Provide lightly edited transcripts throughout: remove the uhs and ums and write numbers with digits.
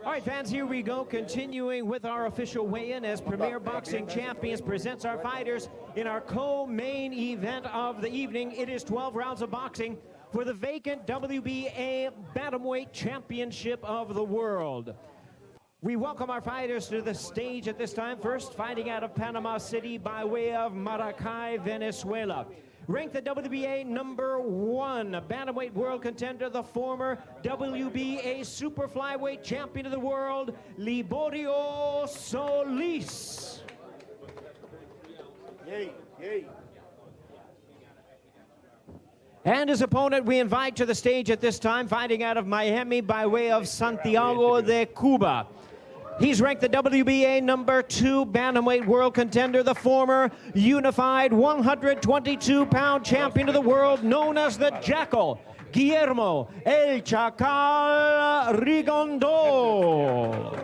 All right, fans, here we go. Continuing with our official weigh-in as Premier Boxing Champions presents our fighters in our co-main event of the evening. It is 12 rounds of boxing for the vacant WBA Bantamweight Championship of the World. We welcome our fighters to the stage at this time. First, fighting out of Panama City by way of Maracay, Venezuela. Ranked the WBA #1 Bantamweight World Contender, the former WBA Super Flyweight Champion of the World, Liborio Solis. Yay, yay. And his opponent we invite to the stage at this time, fighting out of Miami by way of Santiago de Cuba. He's ranked the WBA #2 Bantamweight World Contender, the former unified 122-pound champion of the world, known as the Jackal, Guillermo El Chacal Rigondeaux.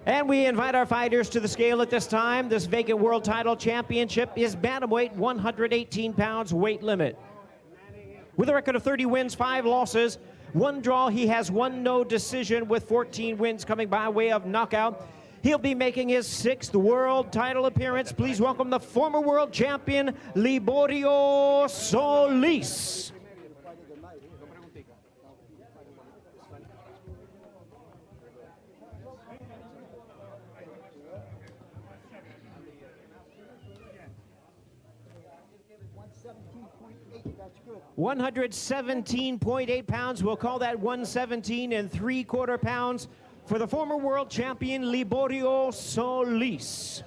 And we invite our fighters to the scale at this time. This vacant world title championship is Bantamweight, 118 pounds weight limit. With a record of 30 wins, 5 losses, 1 draw, he has 1 no decision with 14 wins coming by way of knockout. He'll be making his 6th world title appearance. Please welcome the former world champion, Liborio Solis. 117.8 pounds. We'll call that 117 3/4 pounds for the former world champion, Liborio Solis.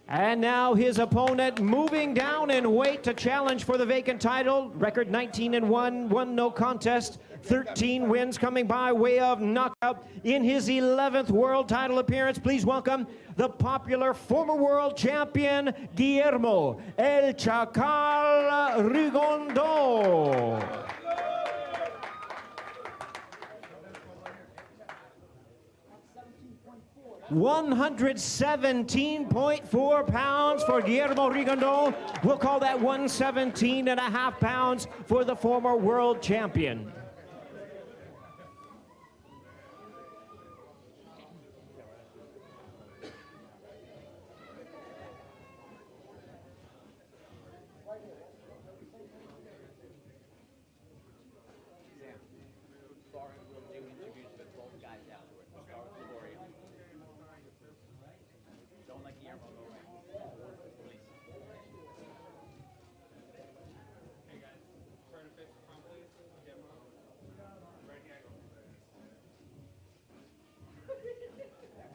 And now his opponent moving down in weight to challenge for the vacant title. Record 19-1, 1 no contest, 13 wins coming by way of knockout in his 11th world title appearance. Please welcome the popular former world champion, Guillermo El Chacal Rigondeaux. 117.4 pounds for Guillermo Rigondeaux. We'll call that 117.5 pounds for the former world champion.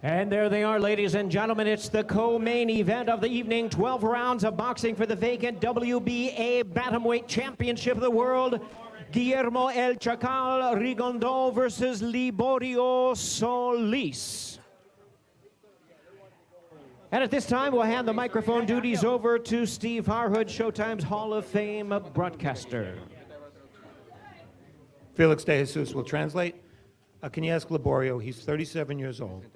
And there they are, ladies and gentlemen. It's the co-main event of the evening. 12 rounds of boxing for the vacant WBA Bantamweight Championship of the World. Guillermo El Chacal Rigondeaux versus Liborio Solis. And at this time, we'll hand the microphone duties over to Steve Harhood, Showtime's Hall of Fame broadcaster. Felix De Jesus will translate. Can you ask Liborio? He's 37 years old.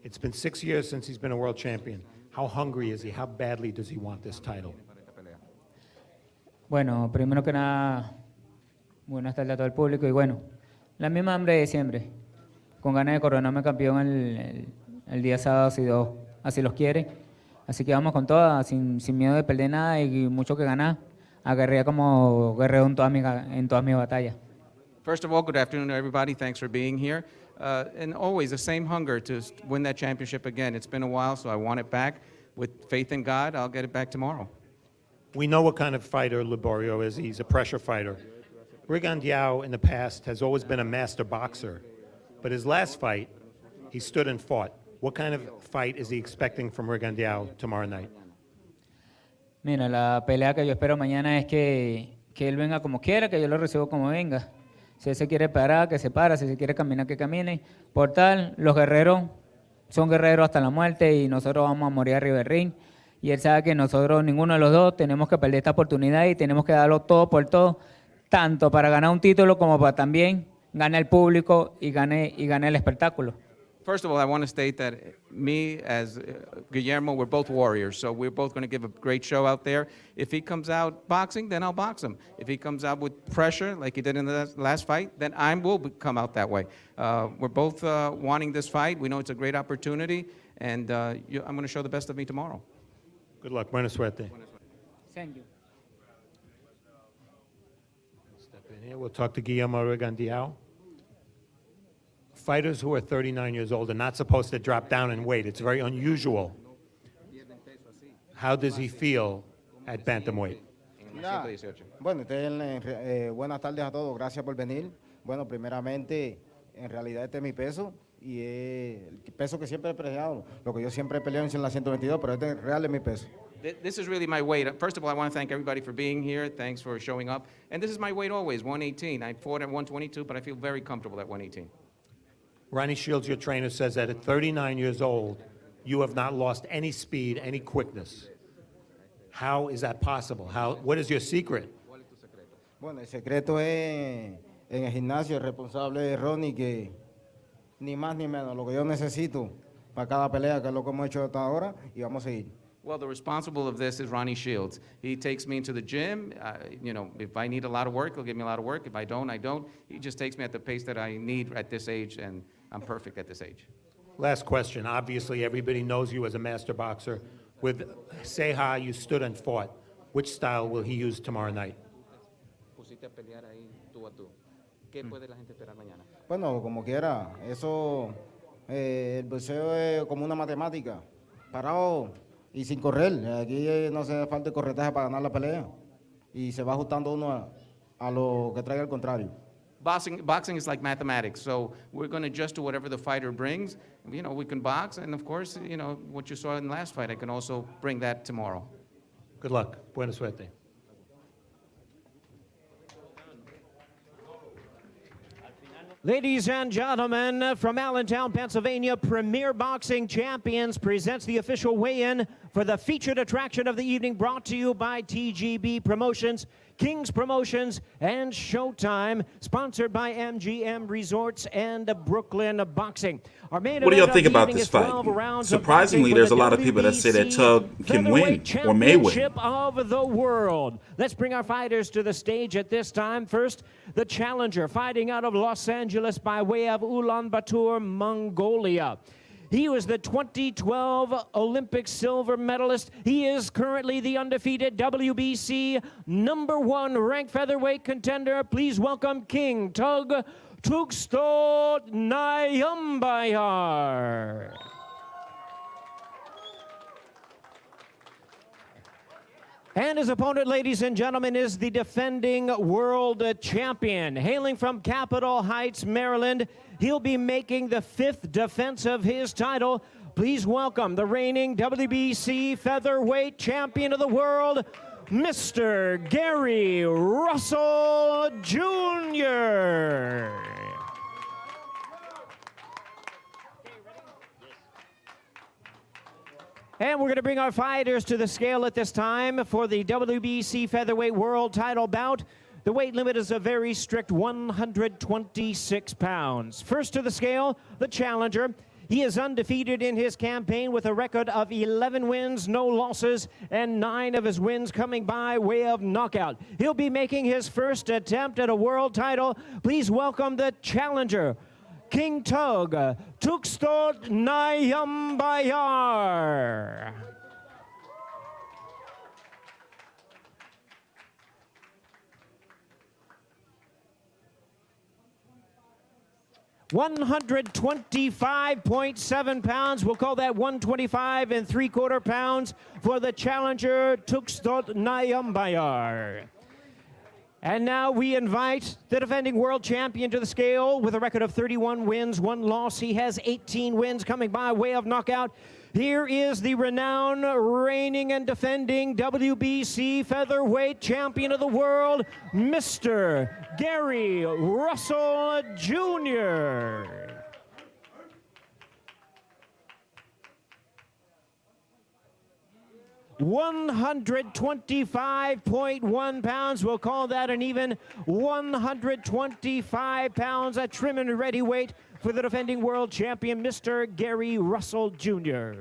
It's been 6 years since he's been a world champion. How hungry is he? How badly does he want this title? Bueno, primero que nada, buenas tardes a todo el público y bueno, la misma hambre de siempre, con ganas de coronarme campeón el día sábado si Dios así los quiere. Así que vamos con todas, sin miedo de perder nada y mucho que ganar, a guerrear como guerrero en todas mis batallas. First of all, good afternoon, everybody. Thanks for being here. And always the same hunger to win that championship again. It's been a while, so I want it back. With faith in God, I'll get it back tomorrow. We know what kind of fighter Liborio is. He's a pressure fighter. Rigondeaux in the past has always been a master boxer. But his last fight, he stood and fought. What kind of fight is he expecting from Rigondeaux tomorrow night? Mira, la pelea que yo espero mañana es que él venga como quiera, que yo lo recibo como venga. Si él se quiere parar, que se para. Si se quiere caminar, que camine. Por tal, los guerreros son guerreros hasta la muerte y nosotros vamos a morir arriba del ring. Y él sabe que nosotros, ninguno de los dos, tenemos que perder esta oportunidad y tenemos que darlo todo por todo, tanto para ganar un título como para también ganar el público y ganar el espectáculo. First of all, I want to state that me as Guillermo, we're both warriors, so we're both going to give a great show out there. If he comes out boxing, then I'll box him. If he comes out with pressure, like he did in the last fight, then I will come out that way. We're both wanting this fight. We know it's a great opportunity, and I'm going to show the best of me tomorrow. Good luck. Buena suerte. Thank you. Step in here. We'll talk to Guillermo Rigondeaux. Fighters who are 39 years old are not supposed to drop down in weight. It's very unusual. How does he feel at bantamweight? Bueno, buenas tardes a todos, gracias por venir. Bueno, primeramente, en realidad este es mi peso y el peso que siempre he peleado, lo que yo siempre he peleado en la 122, pero este real es mi peso. This is really my weight. First of all, I want to thank everybody for being here. Thanks for showing up. And this is my weight always, 118. I fought at 122, but I feel very comfortable at 118. Ronnie Shields, your trainer, says that at 39 years old, you have not lost any speed, any quickness. How is that possible? What is your secret? Bueno, el secreto es en el gimnasio, el responsable es Ronnie, que ni más ni menos, lo que yo necesito para cada pelea, que es lo que hemos hecho hasta ahora, y vamos a seguir. Well, the responsible of this is Ronnie Shields. He takes me into the gym. If I need a lot of work, he'll give me a lot of work. If I don't, I don't. He just takes me at the pace that I need at this age, and I'm perfect at this age. Last question. Obviously, everybody knows you as a master boxer. With Ceja, you stood and fought. Which style will he use tomorrow night? Bueno, como quiera, eso, el boxeo es como una matemática, parado y sin correr. Aquí no hace falta corretaje para ganar la pelea y se va ajustando uno a lo que traiga el contrario. Boxing is like mathematics, so we're going to adjust to whatever the fighter brings. We can box, and of course, what you saw in the last fight, I can also bring that tomorrow. Good luck. Buena suerte. Ladies and gentlemen, from Allentown, Pennsylvania, Premier Boxing Champions presents the official weigh-in for the featured attraction of the evening, brought to you by TGB Promotions, King's Promotions, and Showtime, sponsored by MGM Resorts and Brooklyn Boxing. Our main What do y'all event of think the about evening this is fight? 12 rounds of Surprisingly, boxing for there's the a lot of people that say that WBC Tug can win Featherweight or may win. Championship of the world. Let's bring our fighters to the stage at this time. First, the challenger, fighting out of Los Angeles by way of Ulaanbaatar, Mongolia. He was the 2012 Olympic silver medalist. He is currently the undefeated WBC #1 ranked featherweight contender. Please welcome King Tustsogt Nyambayar. And his opponent, ladies and gentlemen, is the defending world champion. Hailing from Capitol Heights, Maryland, he'll be making the 5th defense of his title. Please welcome the reigning WBC featherweight champion of the world, Mr. Gary Russell Jr. And we're going to bring our fighters to the scale at this time for the WBC Featherweight World Title bout. The weight limit is a very strict 126 pounds. First to the scale, the challenger. He is undefeated in his campaign with a record of 11 wins, no losses, and 9 of his wins coming by way of knockout. He'll be making his first attempt at a world title. Please welcome the challenger, King Tustsogt Nyambayar. $125.7 pounds. We'll call that 125 3/4 pounds for the challenger, Tustsogt Nyambayar. And now we invite the defending world champion to the scale with a record of 31 wins, 1 loss. He has 18 wins coming by way of knockout. Here is the renowned, reigning and defending WBC featherweight champion of the world, Mr. Gary Russell Jr. 125.1 pounds. We'll call that an even 125 pounds, a trim and ready weight for the defending world champion, Mr. Gary Russell Jr.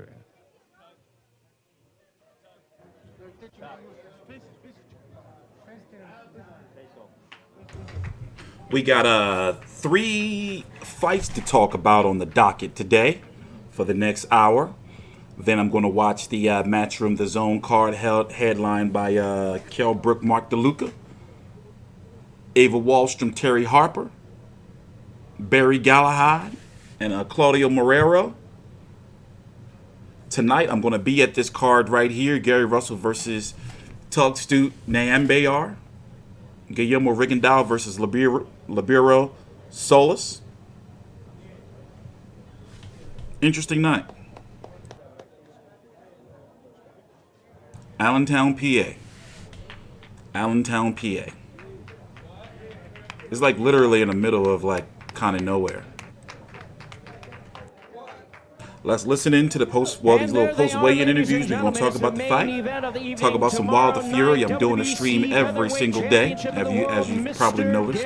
We got 3 fights to talk about on the docket today for the next hour. Then I'm going to watch the Matchroom The Zone card headlined by Kell, Brook DeLuca, Ava Wahlstrom, Terri Harper, Barry Galahad, and Claudio Marrero. Tonight I'm going to be at this card right here, Gary Russell versus Tustsogt Nyambayar, Guillermo Rigondeaux versus Libero Solis. Interesting night. Allentown, PA. Allentown, PA. It's like literally in the middle of like kind of nowhere. Let's listen in to the these little post-weigh-in interviews. We're going to talk about the fight, talk about some Wilder Fury. I'm doing a stream every single day, as you've probably noticed,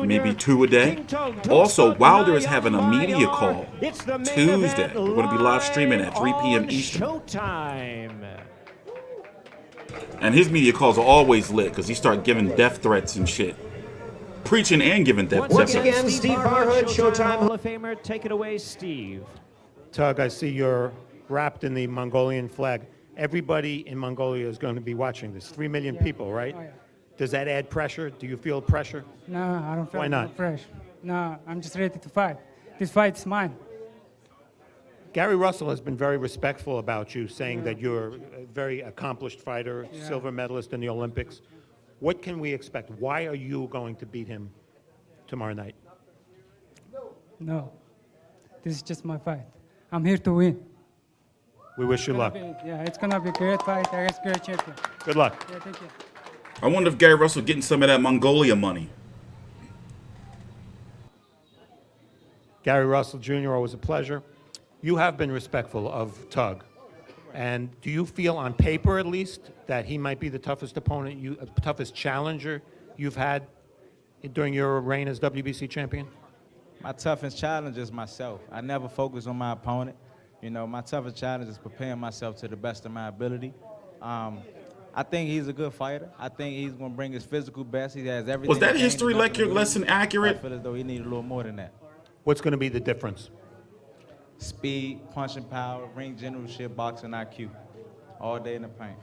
maybe 2 a day. Also, Wilder is having a media call Tuesday. We're going to be live streaming at 3 p.m. Eastern. Showtime. And his media calls are always lit because he starts giving death threats and shit. Preaching and giving death threats. Once again, Steve Barhood, Showtime Hall of Famer. Take it away, Steve. Tug, I see you're wrapped in the Mongolian flag. Everybody in Mongolia is going to be watching this. 3 million people, right? Oh, yeah. Does that add pressure? Do you feel pressure? No, I don't feel Why not? fresh. No, I'm just ready to fight. This fight's mine. Gary Russell has been very respectful about you, saying that you're a very accomplished fighter, silver medalist in the Olympics. What can we expect? Why are you going to beat him tomorrow night? No, this is just my fight. I'm here to win. We wish you luck. Yeah, it's gonna be a great fight against great champion. Good luck. Yeah, thank you. I wonder if Gary Russell getting some of that Mongolia money. Gary Russell Jr., always a pleasure. You have been respectful of Tug. And do you feel on paper, at least, that he might be the toughest opponent, toughest challenger you've had during your reign as WBC champion? My toughest challenge is myself. I never focus on my opponent. You know, my toughest challenge is preparing myself to the best of my ability. I think he's a good fighter. I think he's going to bring his physical best. He has everything. Was that history lesson accurate? I feel as though he needed a little more than that. What's going to be the difference? Speed, punching power, ring generalship, boxing IQ. All day in the paint.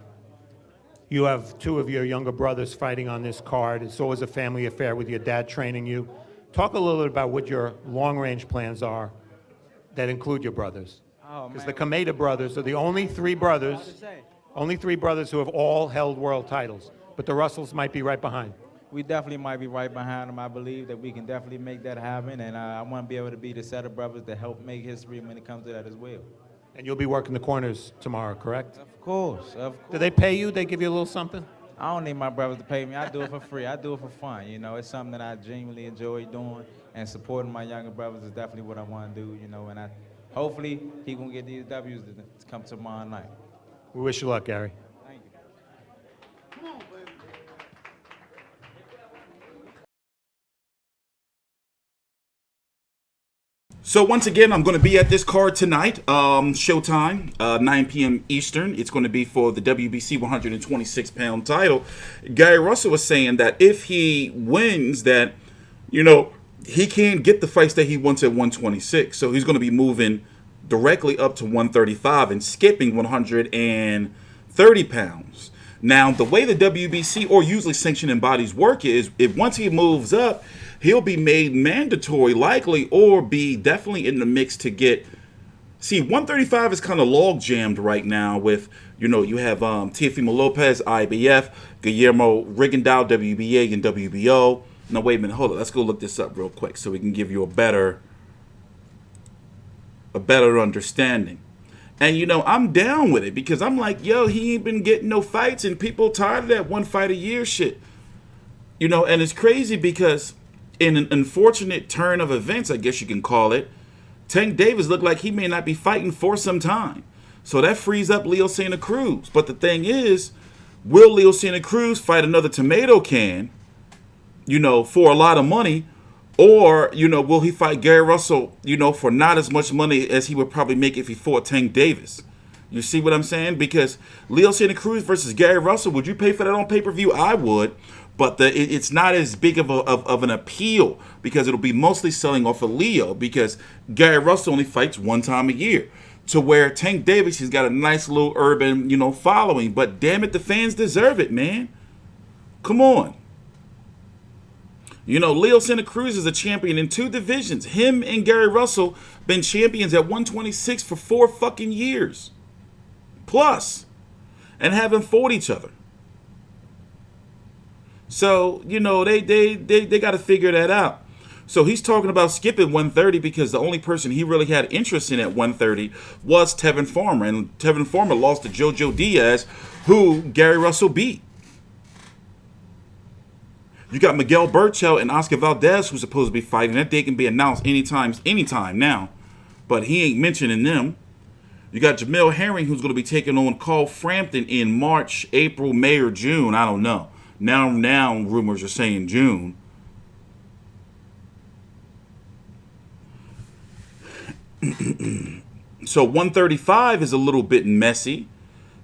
You have 2 of your younger brothers fighting on this card. It's always a family affair with your dad training you. Talk a little bit about what your long-range plans are that include your brothers. Because the Kameda brothers are the only 3 brothers, who have all held world titles. But the Russells might be right behind. We definitely might be right behind him. I believe that we can definitely make that happen, and I want to be able to be the set of brothers that help make history when it comes to that as well. And you'll be working the corners tomorrow, correct? Of course, of course. Do they pay you? They give you a little something? I don't need my brothers to pay me. I do it for free. I do it for fun. You know, it's something that I genuinely enjoy doing, and supporting my younger brothers is definitely what I want to do. You know, and hopefully he gonna get these W's to come tomorrow night. We wish you luck, Gary. Thank you. So once again, I'm going to be at this card tonight, Showtime, 9 p.m. Eastern. It's going to be for the WBC 126-pound title. Gary Russell was saying that if he wins, that, you know, he can't get the fights that he wants at 126. So he's going to be moving directly up to 135 and skipping 130 pounds. Now, the way the WBC or usually sanctioning bodies work is if once he moves up, he'll be made mandatory likely or be definitely in the mix to get. See, 135 is kind of log jammed right now with, you know, you have Teofimo Lopez, IBF, Guillermo Rigondeaux, WBA and WBO. No, wait a minute, hold on. Let's go look this up real quick so we can give you a better understanding. And, you know, I'm down with it because I'm like, yo, he ain't been getting no fights and people tired of that 1 fight a year shit. You know, and it's crazy because in an unfortunate turn of events, I guess you can call it, Tank Davis looked like he may not be fighting for some time. So that frees up Leo Santa Cruz. But the thing is, will Leo Santa Cruz fight another tomato can, for a lot of money? Or, will he fight Gary Russell, for not as much money as he would probably make if he fought Tank Davis? You see what I'm saying? Because Leo Santa Cruz versus Gary Russell, would you pay for that on pay-per-view? I would. But it's not as big of an appeal because it'll be mostly selling off of Leo because Gary Russell only fights one time a year. To where Tank Davis, he's got a nice little urban, following. But damn it, the fans deserve it, man. Come on. Leo Santa Cruz is a champion in 2 divisions. Him and Gary Russell been champions at 126 for 4 fucking years. Plus. And haven't fought each other. So, they got to figure that out. So he's talking about skipping 130 because the only person he really had interest in at 130 was Tevin Farmer. And Tevin Farmer lost to Jojo Diaz, who Gary Russell beat. You got Miguel Berchelt and Oscar Valdez who's supposed to be fighting. That date can be announced anytime now. But he ain't mentioning them. You got Jamel Herring who's going to be taking on Carl Frampton in March, April, May, or June. I don't know. Now rumors are saying June. So 135 is a little bit messy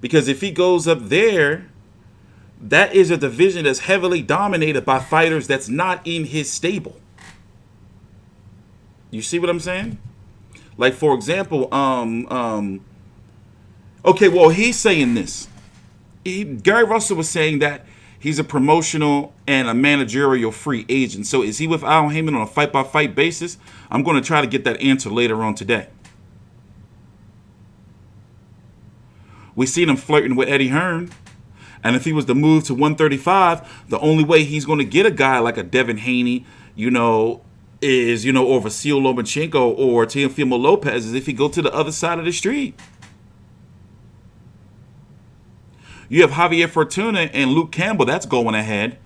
because if he goes up there, that is a division that's heavily dominated by fighters that's not in his stable. You see what I'm saying? Like, for example, okay, well, he's saying this. Gary Russell was saying that he's a promotional and a managerial free agent. So is he with Al Heyman on a fight-by-fight basis? I'm going to try to get that answer later on today. We seen him flirting with Eddie Hearn. And if he was to move to 135, the only way he's going to get a guy like a Devin Haney, is, or Vasil Lomachenko or Teofimo Lopez is if he go to the other side of the street. You have Javier Fortuna and Luke Campbell. That's going ahead.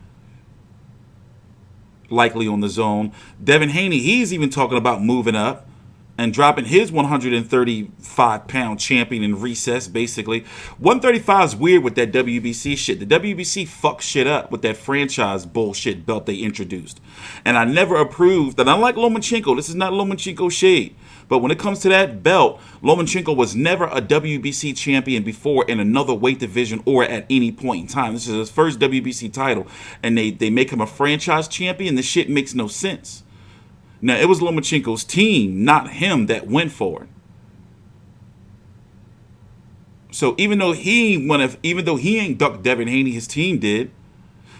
Likely on the zone. Devin Haney, he's even talking about moving up and dropping his 135-pound champion in recess, basically. 135 is weird with that WBC shit. The WBC fucks shit up with that franchise bullshit belt they introduced. And I never approved, and I like Lomachenko. This is not Lomachenko shade. But when it comes to that belt, Lomachenko was never a WBC champion before in another weight division or at any point in time. This is his first WBC title, and they make him a franchise champion. The shit makes no sense. Now, it was Lomachenko's team, not him, that went for it. So even though he ain't ducked Devin Haney, his team did.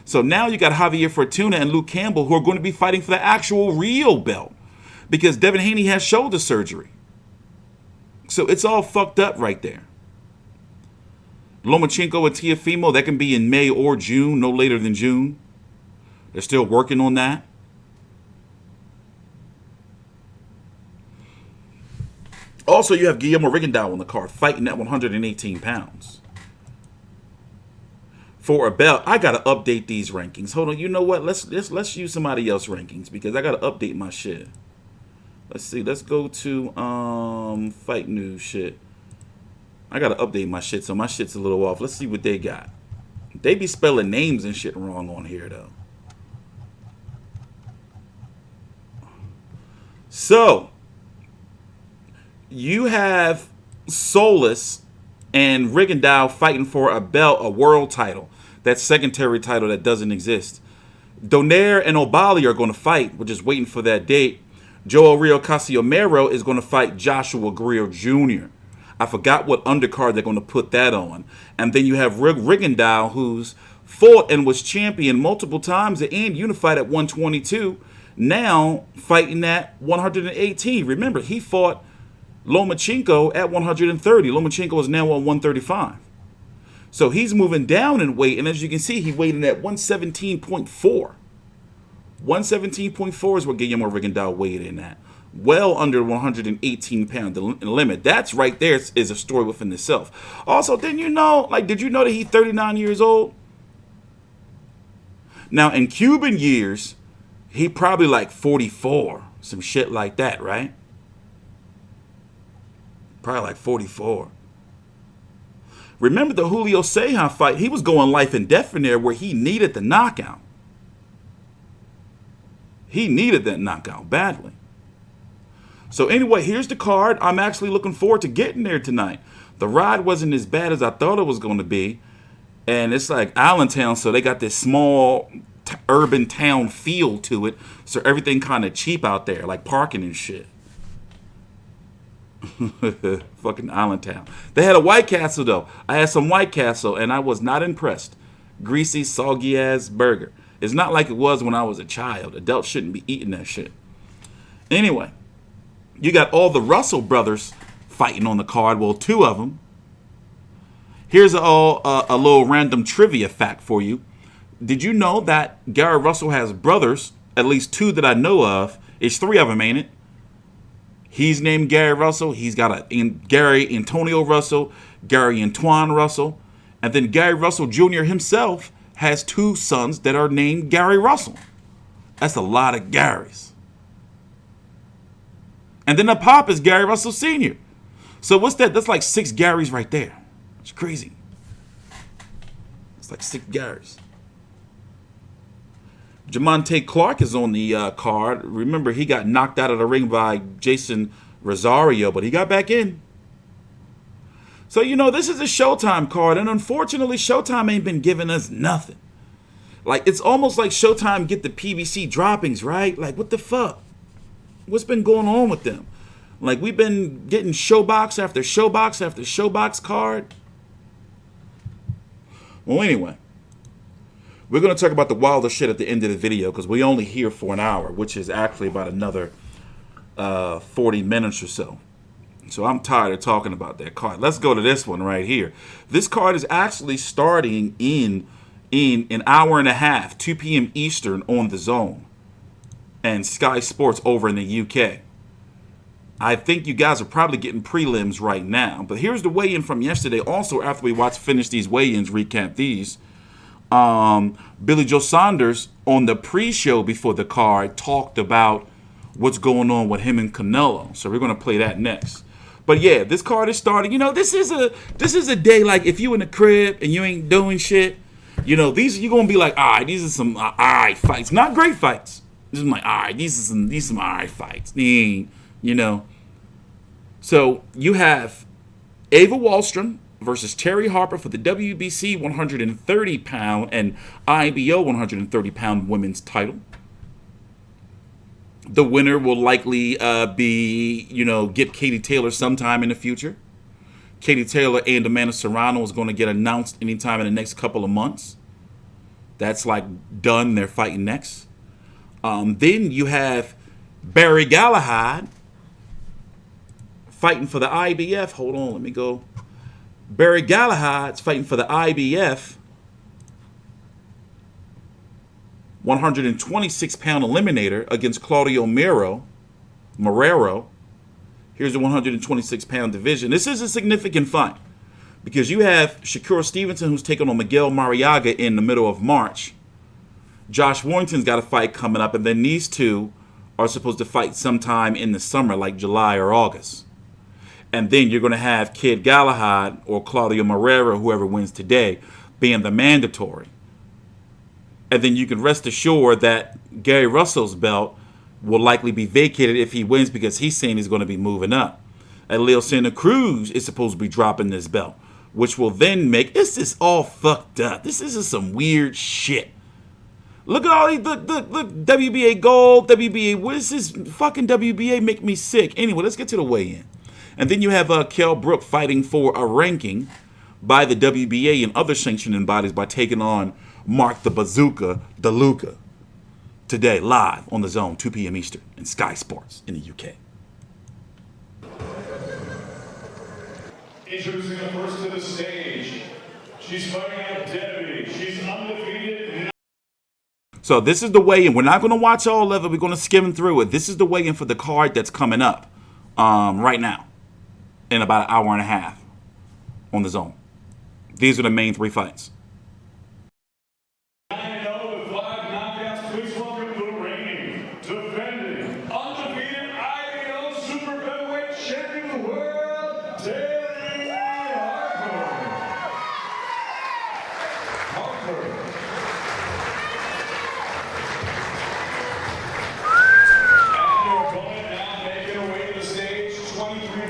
So now you got Javier Fortuna and Luke Campbell who are going to be fighting for the actual real belt. Because Devin Haney has shoulder surgery. So it's all fucked up right there. Lomachenko and Teofimo, that can be in May or June, no later than June. They're still working on that. Also, you have Guillermo Rigondeaux on the card, fighting at 118 pounds. For a belt, I gotta update these rankings. Hold on, you know what? Let's use somebody else's rankings because I gotta update my shit. Let's see. Let's go to Fight News shit. I gotta update my shit, so my shit's a little off. Let's see what they got. They be spelling names and shit wrong on here though. So you have Solis and Rigondeaux fighting for a belt, a world title. That secondary title that doesn't exist. Donaire and Obali are going to fight. We're just waiting for that date. Joel Rio Casiomero is going to fight Joshua Greer Jr. I forgot what undercard they're going to put that on. And then you have Rigondeaux, who's fought and was champion multiple times and unified at 122. Now fighting at 118. Remember, he fought Lomachenko at 130. Lomachenko is now on 135. So he's moving down in weight. And as you can see, he weighed in at 117.4. 117.4 is what Guillermo Rigondeaux weighed in at. Well under 118 pound limit. That's right there is a story within itself. Also, did you know that he's 39 years old? Now, in Cuban years, he probably like 44. Some shit like that, right? Probably like 44. Remember the Julio Ceja fight? He was going life and death in there where he needed the knockout. He needed that knockout badly. So anyway, here's the card. I'm actually looking forward to getting there tonight. The ride wasn't as bad as I thought it was going to be. And it's like Allentown, so they got this small urban town feel to it. So everything kind of cheap out there, like parking and shit. Fucking Allentown. They had a White Castle though. I had some White Castle and I was not impressed. Greasy, soggy ass burger. It's not like it was when I was a child. Adults shouldn't be eating that shit. Anyway, you got all the Russell brothers fighting on the card. Well, two of them. Here's a little random trivia fact for you. Did you know that Gary Russell has brothers, at least two that I know of? It's three of them, ain't it? He's named Gary Russell. He's got Gary Antonio Russell, Gary Antoine Russell. And then Gary Russell Jr. himself has two sons that are named Gary Russell. That's a lot of Garys. And then the pop is Gary Russell Sr. So what's that? That's like 6 Garys right there. It's crazy. It's like 6 Garys. Jamonte Clark is on the card. Remember, he got knocked out of the ring by Jason Rosario, but he got back in. So, you know, this is a Showtime card, and unfortunately, Showtime ain't been giving us nothing. Like, it's almost like Showtime get the PBC droppings, right? Like, what the fuck? What's been going on with them? Like, we've been getting showbox after showbox after showbox card. Well, anyway. We're going to talk about the wilder shit at the end of the video because we only here for an hour, which is actually about another 40 minutes or so. So I'm tired of talking about that card. Let's go to this one right here. This card is actually starting in an hour and a half, 2 p.m. Eastern on The Zone and Sky Sports over in the UK. I think you guys are probably getting prelims right now. But here's the weigh-in from yesterday. Also, after we finish these weigh-ins, recap these. Billy Joe Saunders on the pre-show before the card talked about what's going on with him and Canelo. So we're going to play that next. But yeah, this card is starting. You know, this is a day like if you in the crib and you ain't doing shit. You know, you're going to be like, all right, these are some all right fights. Not great fights. This is like, all right, these are some all right fights. You know. So you have Ava Wahlstrom versus Terri Harper for the WBC 130-pound and IBO 130-pound women's title. The winner will likely be, get Katie Taylor sometime in the future. Katie Taylor and Amanda Serrano is going to get announced anytime in the next couple of months. That's like done. They're fighting next. Then you have Barry Galahad fighting for the IBF. Hold on, let me go. Barry Galahad's fighting for the IBF 126-pound eliminator against Claudio Marrero. Here's the 126-pound division. This is a significant fight because you have Shakur Stevenson who's taking on Miguel Mariaga in the middle of March. Josh Warrington's got a fight coming up, and then these two are supposed to fight sometime in the summer, like July or August. And then you're going to have Kid Galahad or Claudio Marrero, whoever wins today, being the mandatory. And then you can rest assured that Gary Russell's belt will likely be vacated if he wins because he's saying he's going to be moving up. And Leo Santa Cruz is supposed to be dropping this belt, which will then make this is all fucked up. This is some weird shit. Look at all these, look, WBA gold, WBA, what is this fucking WBA make me sick? Anyway, let's get to the weigh-in. And then you have Kell Brook fighting for a ranking by the WBA and other sanctioning bodies by taking on Mark the Bazooka DeLuca today, live on The Zone, 2 p.m. Eastern, and Sky Sports in the UK. Introducing the first to the stage. She's fighting out Debbie. She's undefeated. So this is the weigh-in. We're not going to watch all of it. We're going to skim through it. This is the weigh-in for the card that's coming up right now in about an hour and a half on The Zone. These are the main 3 fights.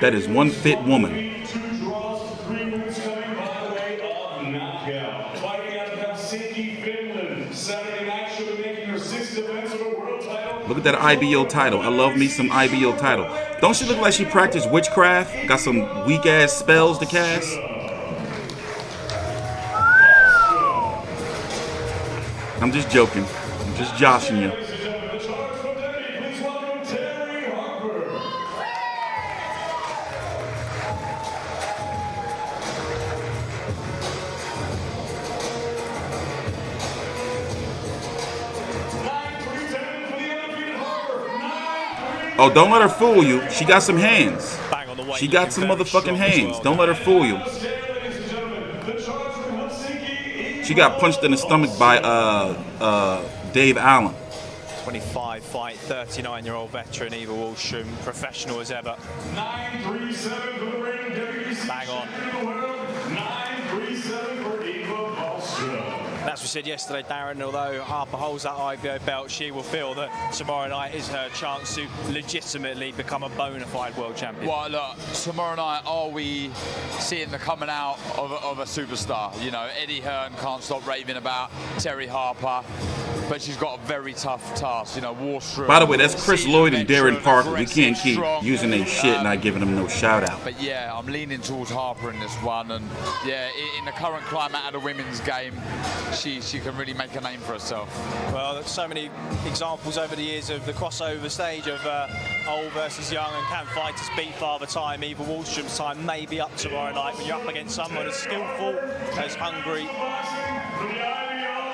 That is one fit woman. Look at that IBO title. I love me some IBO title. Don't she look like she practiced witchcraft? Got some weak ass spells to cast. I'm just joking. I'm just joshing you. Oh, don't let her fool you. She got some hands. She got some motherfucking hands. Don't let her fool you. She got punched in the stomach by Dave Allen. 25 fight, 39-year-old veteran Eva Wahlstrom, professional as ever. 937 for the reigning WBC. Bang on. 937 for Eva Wahlstrom. As we said yesterday, Darren, although Harper holds that IBO belt, she will feel that tomorrow night is her chance to legitimately become a bona fide world champion. Well, look, tomorrow night, are we seeing the coming out of a superstar? You know, Eddie Hearn can't stop raving about Terri Harper, but she's got a very tough task. You know, Wahlstrom. By the way, that's Chris Lloyd and Darren Parker. We can't keep using their shit and not giving them no shout out. But yeah, I'm leaning towards Harper in this one, and yeah, in the current climate of the women's game, she can really make a name for herself. Well, there's so many examples over the years of the crossover stage of old versus young, and can fighters beat Father Time? Eva Wahlstrom's time may be up tomorrow night when you're up against someone as skillful, as hungry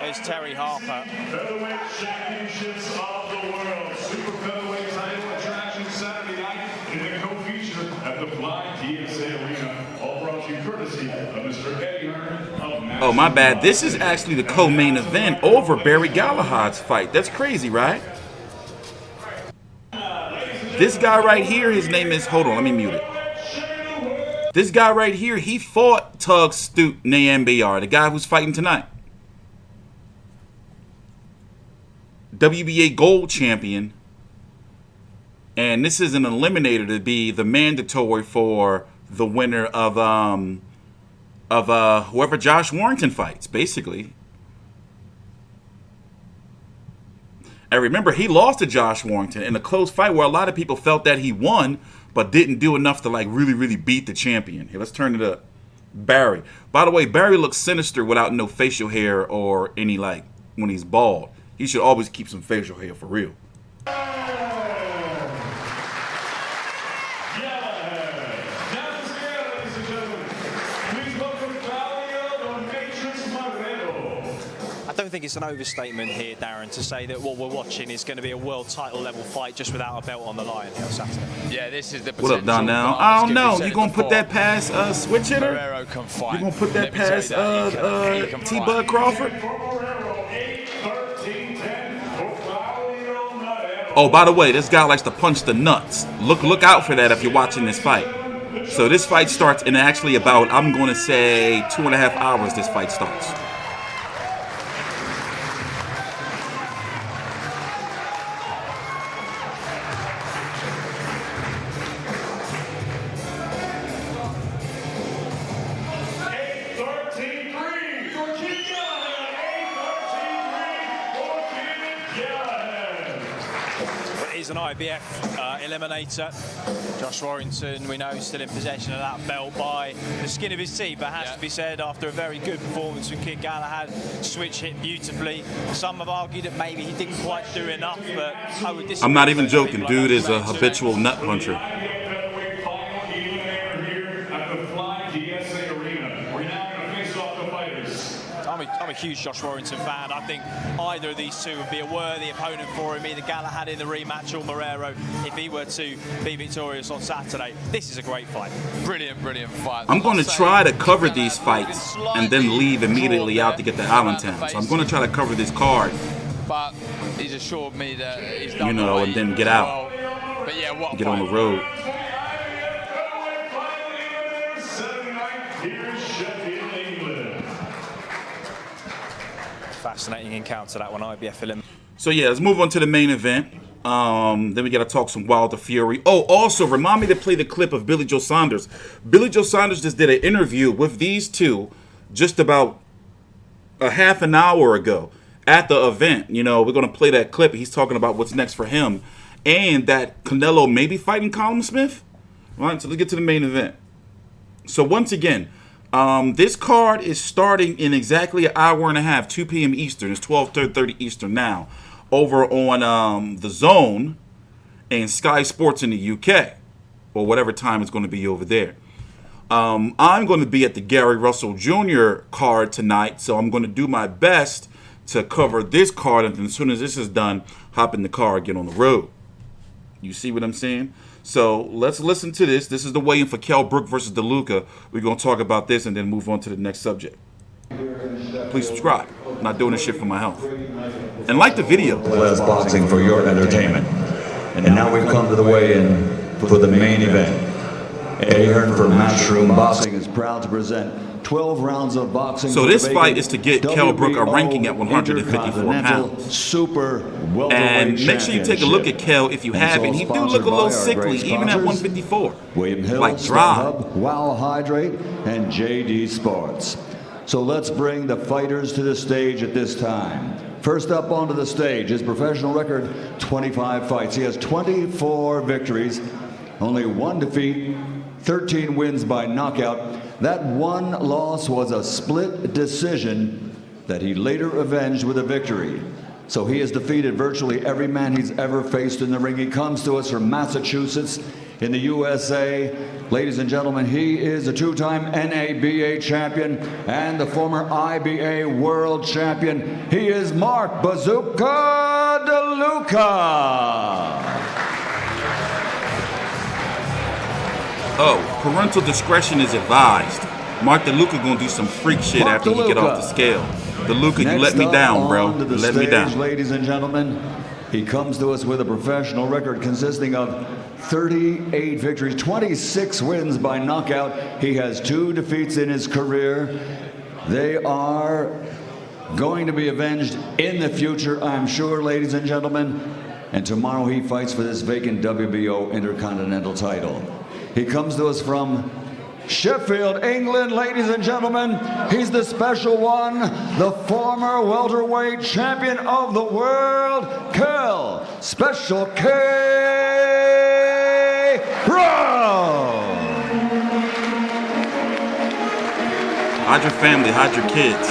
as Terri Harper. Featherweight Championships of the World. Super featherweight title attraction Saturday night in the co-feature at the Fly TSA Arena. All brought to you courtesy of Mr. Eddie Hearn of Mass. Oh, my bad. This is actually the co-main event over Barry Galahad's fight. That's crazy, right? This guy right here, his name is... Hold on, let me mute it. This guy right here, he fought Tustsogt Nyambayar, the guy who's fighting tonight. WBA gold champion. And this is an eliminator to be the mandatory for the winner of whoever Josh Warrington fights, basically. And remember, he lost to Josh Warrington in a close fight where a lot of people felt that he won, but didn't do enough to like really beat the champion. Here, let's turn it up. Barry. By the way, Barry looks sinister without no facial hair or any like when he's bald. He should always keep some facial hair for real. I don't think it's an overstatement here, Darren, to say that what we're watching is going to be a world title level fight just without a belt on the line here on Saturday. Yeah, this is the What up, Donnell? I don't know. You gonna put that past switch hitter? Marrero can fight. You gonna put that past T-Bud Crawford? Oh, by the way, this guy likes to punch the nuts. Look out for that if you're watching this fight. So this fight starts in actually about, I'm going to say, 2.5 hours this fight starts. An IBF eliminator. Josh Warrington, we know, still in possession of that belt by the skin of his teeth, but has to be said, after a very good performance from Kid Galahad, switch hit beautifully. Some have argued that maybe he didn't quite do enough, but I would disagree. I'm not even joking. Dude is a habitual nut puncher. I'm a huge Josh Warrington fan. I think either of these two would be a worthy opponent for him, either Galahad in the rematch or Marrero if he were to be victorious on Saturday. This is a great fight. Brilliant fight. I'm going to try to cover these fights and then leave immediately out to get to Allentown. So I'm going to try to cover this card. But he's assured me that he's done, you know, and then get out. But yeah, what a get fight. on the road. Fascinating encounter, that one, IBF eliminator. So yeah, let's move on to the main event. Then we got to talk some Wilder Fury. Oh, also, remind me to play the clip of Billy Joe Saunders. Billy Joe Saunders just did an interview with these two just about a half an hour ago at the event. You know, we're going to play that clip. He's talking about what's next for him and that Canelo may be fighting Colin Smith. All right, so let's get to the main event. So once again, this card is starting in exactly an hour and a half, 2 p.m. Eastern. It's 12:30 Eastern now, over on The Zone and Sky Sports in the UK, or whatever time it's going to be over there. I'm going to be at the Gary Russell Jr. card tonight, so I'm going to do my best to cover this card, and as soon as this is done, hop in the car and get on the road. You see what I'm saying? So let's listen to this. This is the weigh-in for Kell Brook versus DeLuca. We're going to talk about this and then move on to the next subject. Please subscribe. I'm not doing this shit for my health. And like the video. Less boxing for your entertainment. And now we've come to the weigh-in for the main event. Eddie Hearn for Matchroom Boxing is proud to present 12 rounds of boxing. So this fight is to get Kell Brook a ranking at 154 pounds. Super and make sure you take a look at Kell if you haven't. He do look a little sickly, even at 154. William Hill, like dry. Wow Hydrate, and JD Sports. So let's bring the fighters to the stage at this time. First up onto the stage, his professional record, 25 fights. He has 24 victories, only 1 defeat, 13 wins by knockout. That one loss was a split decision that he later avenged with a victory. So he has defeated virtually every man he's ever faced in the ring. He comes to us from Massachusetts in the USA. Ladies and gentlemen, he is a two-time NABA champion and the former IBA world champion. He is Mark Bazooka DeLuca. Oh, parental discretion is advised. Mark DeLuca gonna do some freak shit after he get off the scale. DeLuca, you let me down, bro. You let me down. Ladies and gentlemen, he comes to us with a professional record consisting of 38 victories, 26 wins by knockout. He has 2 defeats in his career. They are going to be avenged in the future, I'm sure, ladies and gentlemen. And tomorrow he fights for this vacant WBO Intercontinental title. He comes to us from Sheffield, England, ladies and gentlemen. He's the special one, the former welterweight champion of the world, Kell, Special K. Brown. Hide your family, hide your kids.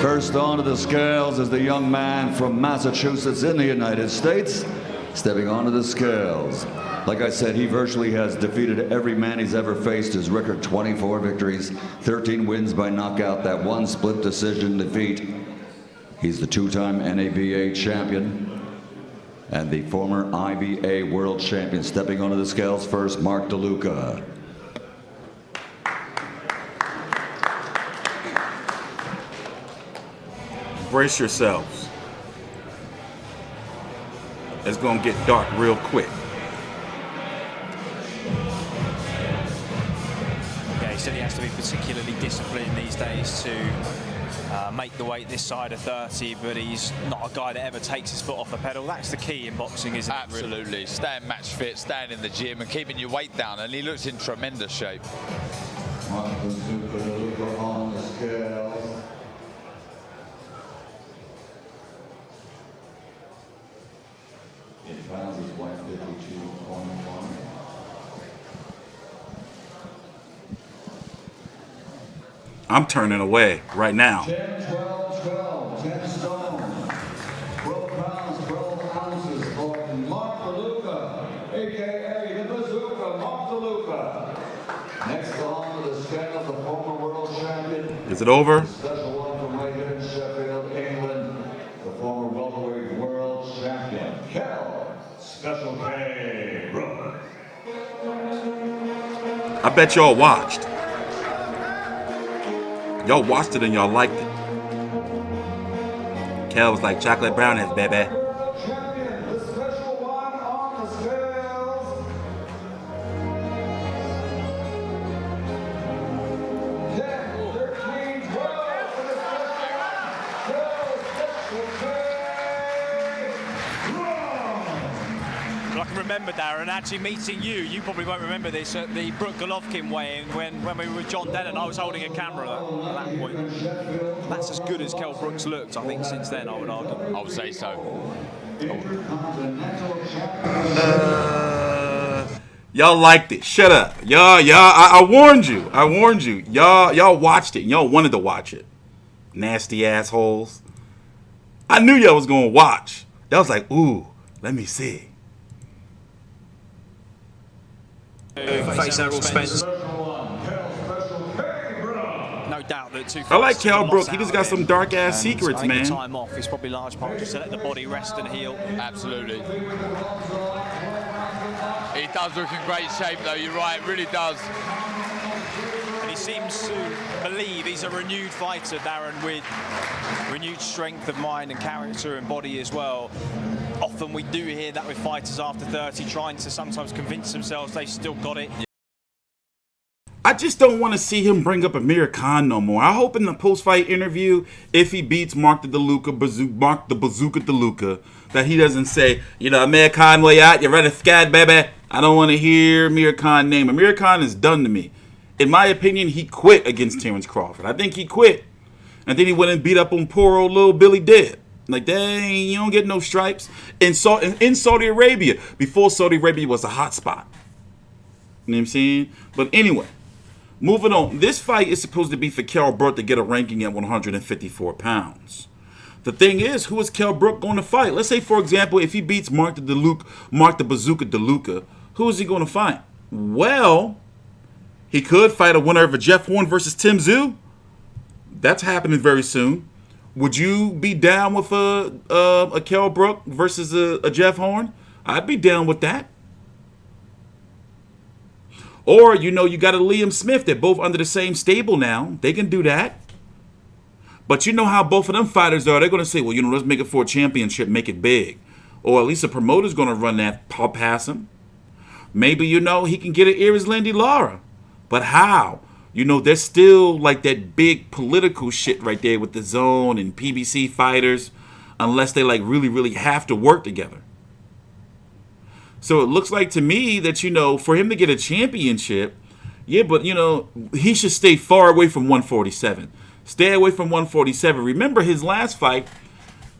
First onto the scales is the young man from Massachusetts in the United States, stepping onto the scales. Like I said, he virtually has defeated every man he's ever faced. His record, 24 victories, 13 wins by knockout, that 1 split decision defeat. He's the 2-time NABA champion and the former IBA world champion. Stepping onto the scales first, Mark DeLuca. Brace yourselves. It's gonna get dark real quick. Yeah, he said he has to be particularly disciplined these days to make the weight this side of 30, but he's not a guy that ever takes his foot off the pedal. That's the key in boxing, isn't it? Absolutely. Staying match fit, staying in the gym and keeping your weight down, and he looks in tremendous shape. Mark DeLuca on the scales. In pounds is 152.1. I'm turning away right now. 10, 12, 12, 10 stone. 12 pounds, 12 ounces for Mark DeLuca, a.k.a. the Bazooka, Mark DeLuca. Next on to the scale, the former world champion. Is it over? Special one from right here in Sheffield, England. The former welterweight world champion, Kell, Special K. Brook. I bet y'all watched. Y'all watched it and y'all liked it. Kell was like chocolate brownies, baby. remember, Darren, actually meeting you. You probably won't remember this at the Brook DeLuca weigh-in when we were with John Dennon. I was holding a camera at that point. That's as good as Kell Brook's looked, I think, since then, I would argue. I would say so. Y'all liked it. Shut up. I warned you. Y'all watched it. Y'all wanted to watch it. Nasty assholes. I knew y'all was going to watch. Y'all was like, ooh, let me see. Face Errol Spence. No doubt that I like Kell Brook. He just got some dark ass secrets, I think man. the time off is probably large part just to let the body rest and heal. Absolutely. He does look in great shape, though. You're right, it really does. And he seems to believe he's a renewed fighter, Darren, with renewed strength of mind and character and body as well. Often we do hear that with fighters after 30, trying to sometimes convince themselves they've still got it. I just don't want to see him bring up Amir Khan no more. I hope in the post-fight interview, if he beats Mark the Bazooka DeLuca, that he doesn't say, you know, Amir Khan, way out, you're running scared, baby. I don't want to hear Amir Khan's name. Amir Khan is done to me. In my opinion, he quit against Terrence Crawford. I think he quit. And then he went and beat up on poor old little Billy Dead. Like, dang, you don't get no stripes. In Saudi Arabia, before Saudi Arabia was a hot spot. You know what I'm saying? But anyway, moving on. This fight is supposed to be for Kell Brook to get a ranking at 154 pounds. The thing is, who is Kell Brook going to fight? Let's say, for example, if he beats Mark the Bazooka DeLuca, who is he going to fight? Well, he could fight a winner of a Jeff Horn versus Tim Tszyu. That's happening very soon. Would you be down with a Kell Brook versus a Jeff Horn? I'd be down with that. Or, you know, you got a Liam Smith. They're both under the same stable now. They can do that. But you know how both of them fighters are. They're going to say, well, you know, let's make it for a championship, make it big. Or at least a promoter's going to run that past him. Maybe, you know, he can get an Iris Lindy Lara. But how? You know, there's still like that big political shit right there with the Zone and PBC fighters, unless they like really, really have to work together. So it looks like to me that, you know, for him to get a championship, yeah, but, you know, he should stay far away from 147. Stay away from 147. Remember his last fight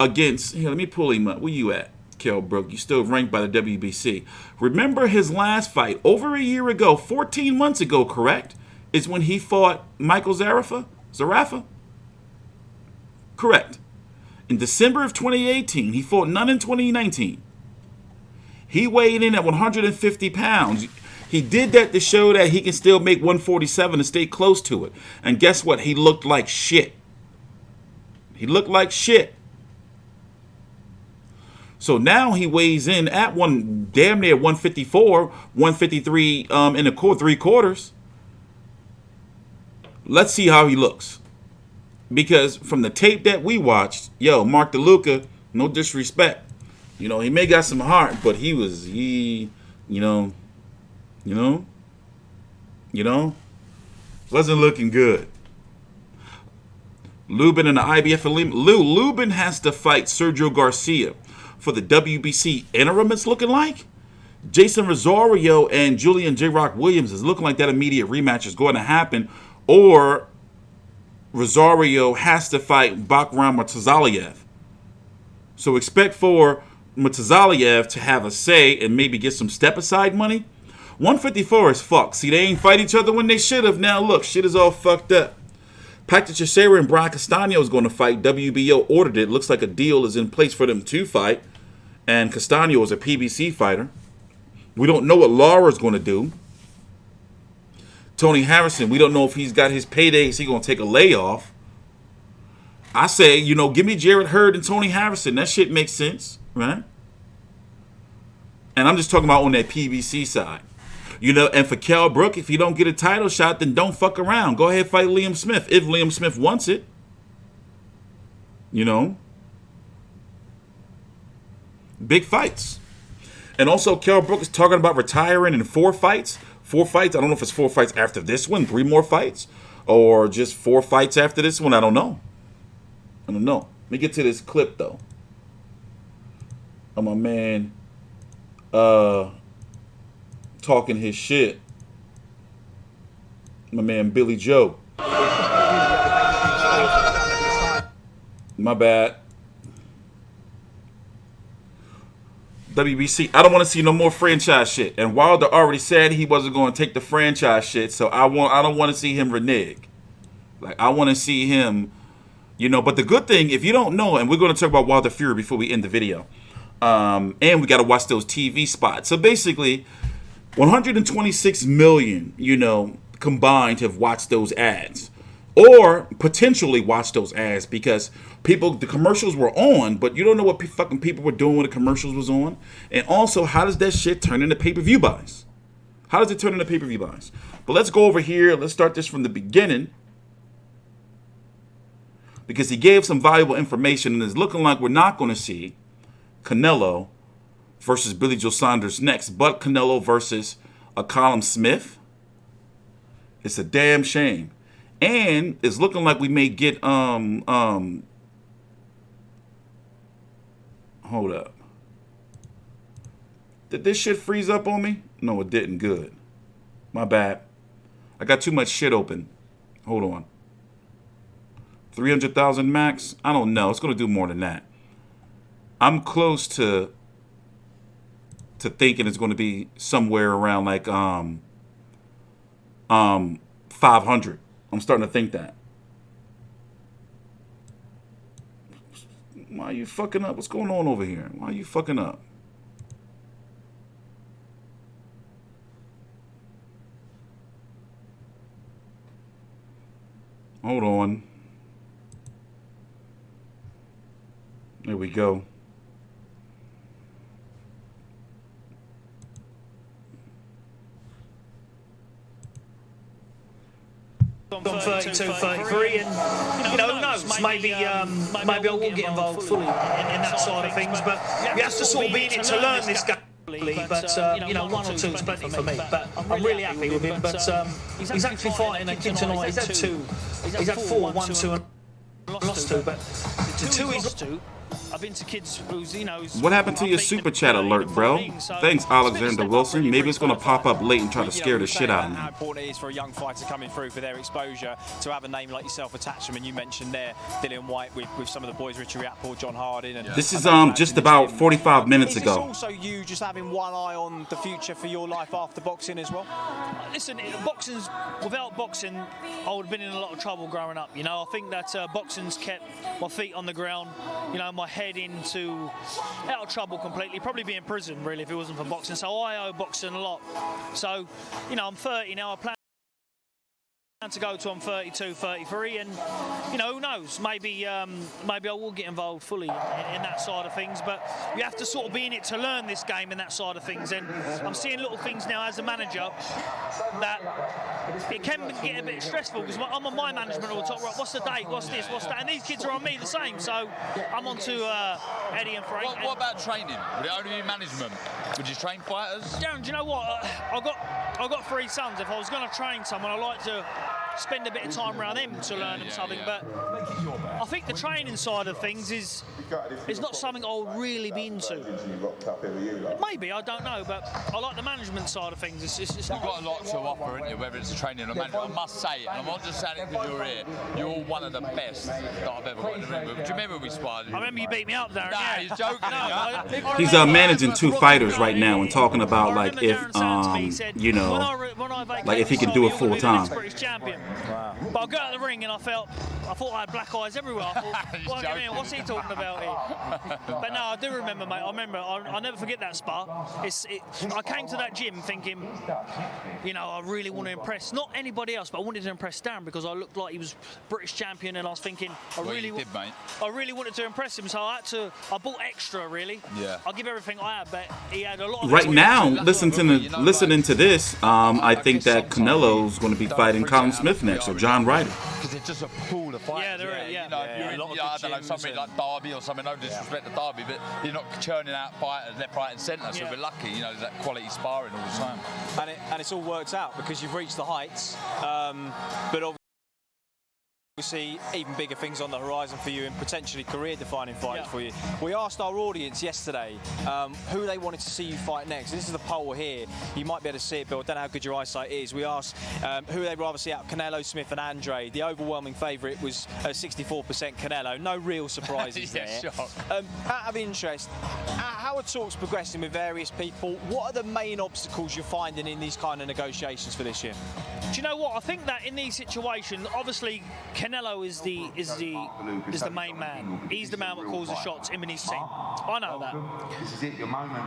against, here, let me pull him up. Where you at, Kell Brook? You still ranked by the WBC. Remember his last fight over a year ago, 14 months ago, correct? Is when he fought Michael Zarafa? Correct. In December of 2018, he fought none in 2019. He weighed in at 150 pounds. He did that to show that he can still make 147 and stay close to it. And guess what? He looked like shit. He looked like shit. So now he weighs in at damn near 154, 153 in the 3 quarters. Let's see how he looks. Because from the tape that we watched, yo, Mark DeLuca, no disrespect. You know, he may got some heart, but he wasn't looking good. Lubin and the IBF Lubin has to fight Sergio Garcia for the WBC interim, it's looking like. Jason Rosario and Julian J. Rock Williams is looking like that immediate rematch is going to happen. Or Rosario has to fight Bakhram Murtazaliev. So expect for Murtazaliev to have a say and maybe get some step-aside money. 154 is fucked. See, they ain't fight each other when they should have. Now, look, shit is all fucked up. Pacta Teixeira and Brian Castaño is going to fight. WBO ordered it. Looks like a deal is in place for them to fight. And Castaño is a PBC fighter. We don't know what Lara's going to do. Tony Harrison, we don't know if he's got his payday. Is he going to take a layoff? I say, you know, give me Jarrett Hurd and Tony Harrison. That shit makes sense, right? And I'm just talking about on that PBC side. You know, and for Kell Brook, if you don't get a title shot, then don't fuck around. Go ahead, fight Liam Smith if Liam Smith wants it. You know? Big fights. And also, Kell Brook is talking about retiring in 4 fights. 4 fights. I don't know if it's 4 fights after this one, 3 more fights, or just 4 fights after this one. I don't know. Let me get to this clip, though. Oh, my man. talking his shit. My man Billy Joe. My bad. WBC, I don't want to see no more franchise shit. And Wilder already said he wasn't going to take the franchise shit, so I don't want to see him renege. Like, I want to see him, you know. But the good thing, if you don't know, and we're going to talk about Wilder Fury before we end the video, and we got to watch those TV spots. So basically, 126 million, you know, combined have watched those ads. Or potentially watch those ads because the commercials were on, but you don't know what fucking people were doing when the commercials was on. And also, how does that shit turn into pay-per-view buys? How does it turn into pay-per-view buys? But let's go over here. Let's start this from the beginning. Because he gave some valuable information, and it's looking like we're not going to see Canelo versus Billy Joe Saunders next, but Canelo versus a Callum Smith. It's a damn shame. And it's looking like we may get hold up. Did this shit freeze up on me? No, it didn't. Good. My bad. I got too much shit open. Hold on. 300,000 max? I don't know. It's going to do more than that. I'm close to thinking it's going to be somewhere around like 500. I'm starting to think that. Why are you fucking up? What's going on over here? Why are you fucking up? Hold on. There we go. On 32, 33, and you know, who knows? Maybe I will get involved fully in that side of things. But you have to sort of be in it to learn this game. But you know, 1 or 2 is plenty for me. But I'm really happy with him. But he's actually fighting a kid tonight. He's had 2. He's had 4, 1, 2, and lost 2. But the 2 he's lost 2. I've been to kids who's, you know, what happened to your super chat alert, bro? Thanks, Alexander Wilson. Maybe it's going to pop up late and try to scare the shit out of me. How important it is for a young fighter coming through for their exposure to have a name like yourself attached to them. And you mentioned there Dillian White with some of the boys, Richard Riakporhe, John Harding. And this is just about 45 minutes ago. Is also you just having one eye on the future for your life after boxing as well? Listen, without boxing, I would have been in a lot of trouble growing up. You know, I think that boxing's kept my feet on the ground, you know, my head out of trouble completely. Probably be in prison, really, if it wasn't for boxing. So I owe boxing a lot. So, you know, I'm 30 now. I plan to go to I'm 32, 33, and you know, who knows? Maybe I will get involved fully in that side of things. But you have to sort of be in it to learn this game in that side of things. And I'm seeing little things now as a manager that it can get a bit stressful because I'm on my management all the time. Right, what's the date? What's this? What's that? And these kids are on me the same. So I'm on to Eddie and Frank. What about training? Would it only be management? Would you train fighters? Darren, do you know what? I got 3 sons. If I was going to train someone, I like to spend a bit of time around them to learn them something. But I think the training side of things is not something I'll really be into. Maybe, I don't know, but I like the management side of things. It's You've got a lot to offer, isn't it, whether it's training or management. I must say it, and I'm not just saying it because you're here. You're one of the best that I've ever got in the ring with. Do you remember we sparred? I remember you beat me up, Darren. Nah, he's joking. He's managing 2 fighters right now and talking about like if you know, like if he could do it full time. Wow. But I got out of the ring and I thought I had black eyes everywhere. I thought, what's he talking about here? But no, I do remember, mate. I remember. I'll never forget that spar. I came to that gym thinking, you know, I really want to impress not anybody else, but I wanted to impress Darren because I looked like he was British champion, and I was thinking, I really wanted to impress him. So I bought extra, really. Yeah. I'll give everything I had, but he had a lot of. Right now, listening to this, I think that Canelo's going to be fighting Callum Smith next, or John Ryder. Because it's just a pool of fighters. Yeah, there is. Yeah. You know, I don't know, something like Derby or something. No disrespect to Derby, but you're not churning out fighters left, right, and centre. So we're lucky, you know, that quality sparring all the time. And it's all worked out because you've reached the heights, but obviously. We see even bigger things on the horizon for you and potentially career-defining fights for you. We asked our audience yesterday who they wanted to see you fight next. This is the poll here. You might be able to see it, Bill. I don't know how good your eyesight is. We asked who they'd rather see out, Canelo, Smith and Andre. The overwhelming favourite was 64% Canelo. No real surprises there. Shock. Out of interest, how are talks progressing with various people? What are the main obstacles you're finding in these kind of negotiations for this year? Do you know what? I think that in these situations, obviously, Canelo is the main man. He's the man that calls the shots, him and his team. I know that.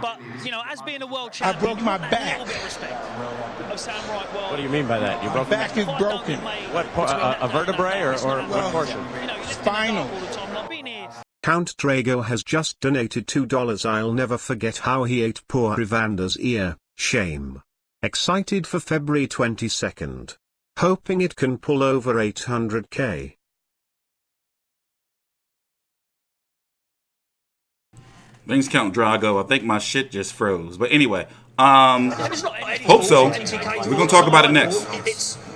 But you know, as being a world champion, I broke my back. A little bit of respect of saying, right, well, What do you mean by that? Your back is broken. What, a vertebrae or what portion? Spinal. Count Drago has just donated $2. I'll never forget how he ate poor Rivanda's ear. Shame. Excited for February 22nd. Hoping it can pull over 800K. Thanks, Count Drago. I think my shit just froze. But anyway, hope so. We're going to talk about it next.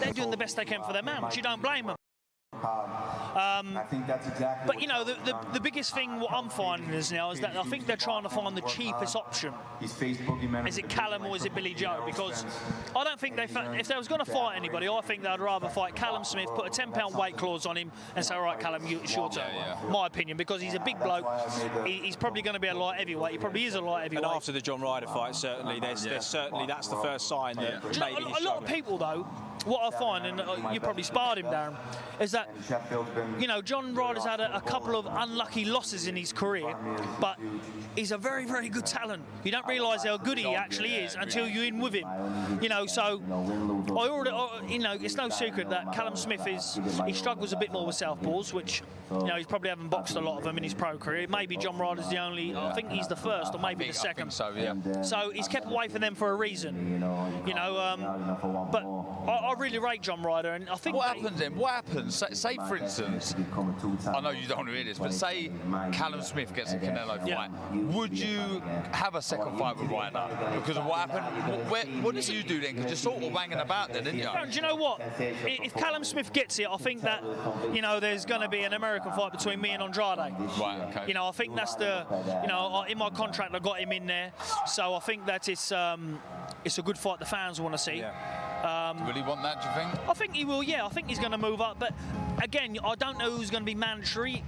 They're doing the best they can for their man, which you don't blame them. I think that's exactly. But you know, the biggest thing what I'm finding is now is that I think they're trying to find the cheapest option. Is it Callum or is it Billy Joe? Because I don't think if they was going to fight anybody, I think they'd rather fight Callum Smith, put a 10-pound weight clause on him, and say, all right, Callum, it's your turn. My opinion, because he's a big bloke. He's probably going to be a light heavyweight. He probably is a light heavyweight. And after the John Ryder fight, certainly, there's certainly that's the first sign that maybe he's a lot of people, though, what I find, and you probably sparred him, Darren, is that, you know, John Ryder's had a couple of unlucky losses in his career, but he's a very, very good talent. You don't realise how good he actually is until you're in with him. You know, so you know, it's no secret that Callum Smith he struggles a bit more with southpaws, which, you know, he's probably haven't boxed a lot of them in his pro career. Maybe John Ryder's the only, I think he's the first or maybe the second. So, yeah. So he's kept away from them for a reason. You know, but I really rate John Ryder, and I think what happens then? What happens? Say for instance, I know you don't want to hear this, but say Callum Smith gets a Canelo fight. Would you have a second fight with Ryder because of what happened? What did you do then? Because you're sort of wanging about then, didn't you? Do you know what? If Callum Smith gets it, I think that, you know, there's going to be an American fight between me and Andrade. Right, okay. You know, I think that's the, you know, in my contract I got him in there, so I think that it's a good fight the fans want to see. Will he want that, do you think? I think he will, yeah. I think he's going to move up, but again, I don't know who's going to be mandatory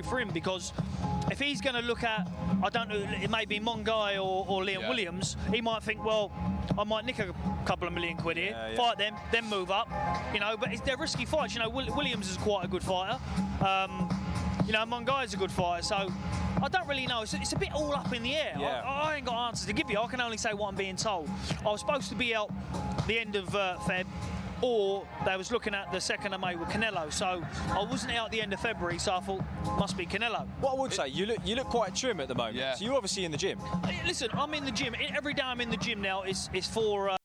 for him, because if he's going to look at, I don't know, it may be Mongai or Liam Williams, he might think, well, I might nick a couple of million quid here, fight them, then move up, you know, but they're risky fights. You know, Williams is quite a good fighter. You know, Mongai's a good fighter, so I don't really know. It's a bit all up in the air. I ain't got answers to give you. I can only say what I'm being told. I was supposed to be out the end of Feb, or they was looking at the 2nd of May with Canelo, so I wasn't out the end of February, so I thought, must be Canelo. What I would say, you look quite trim at the moment, so you're obviously in the gym. Listen, I'm in the gym. Every day I'm in the gym now is for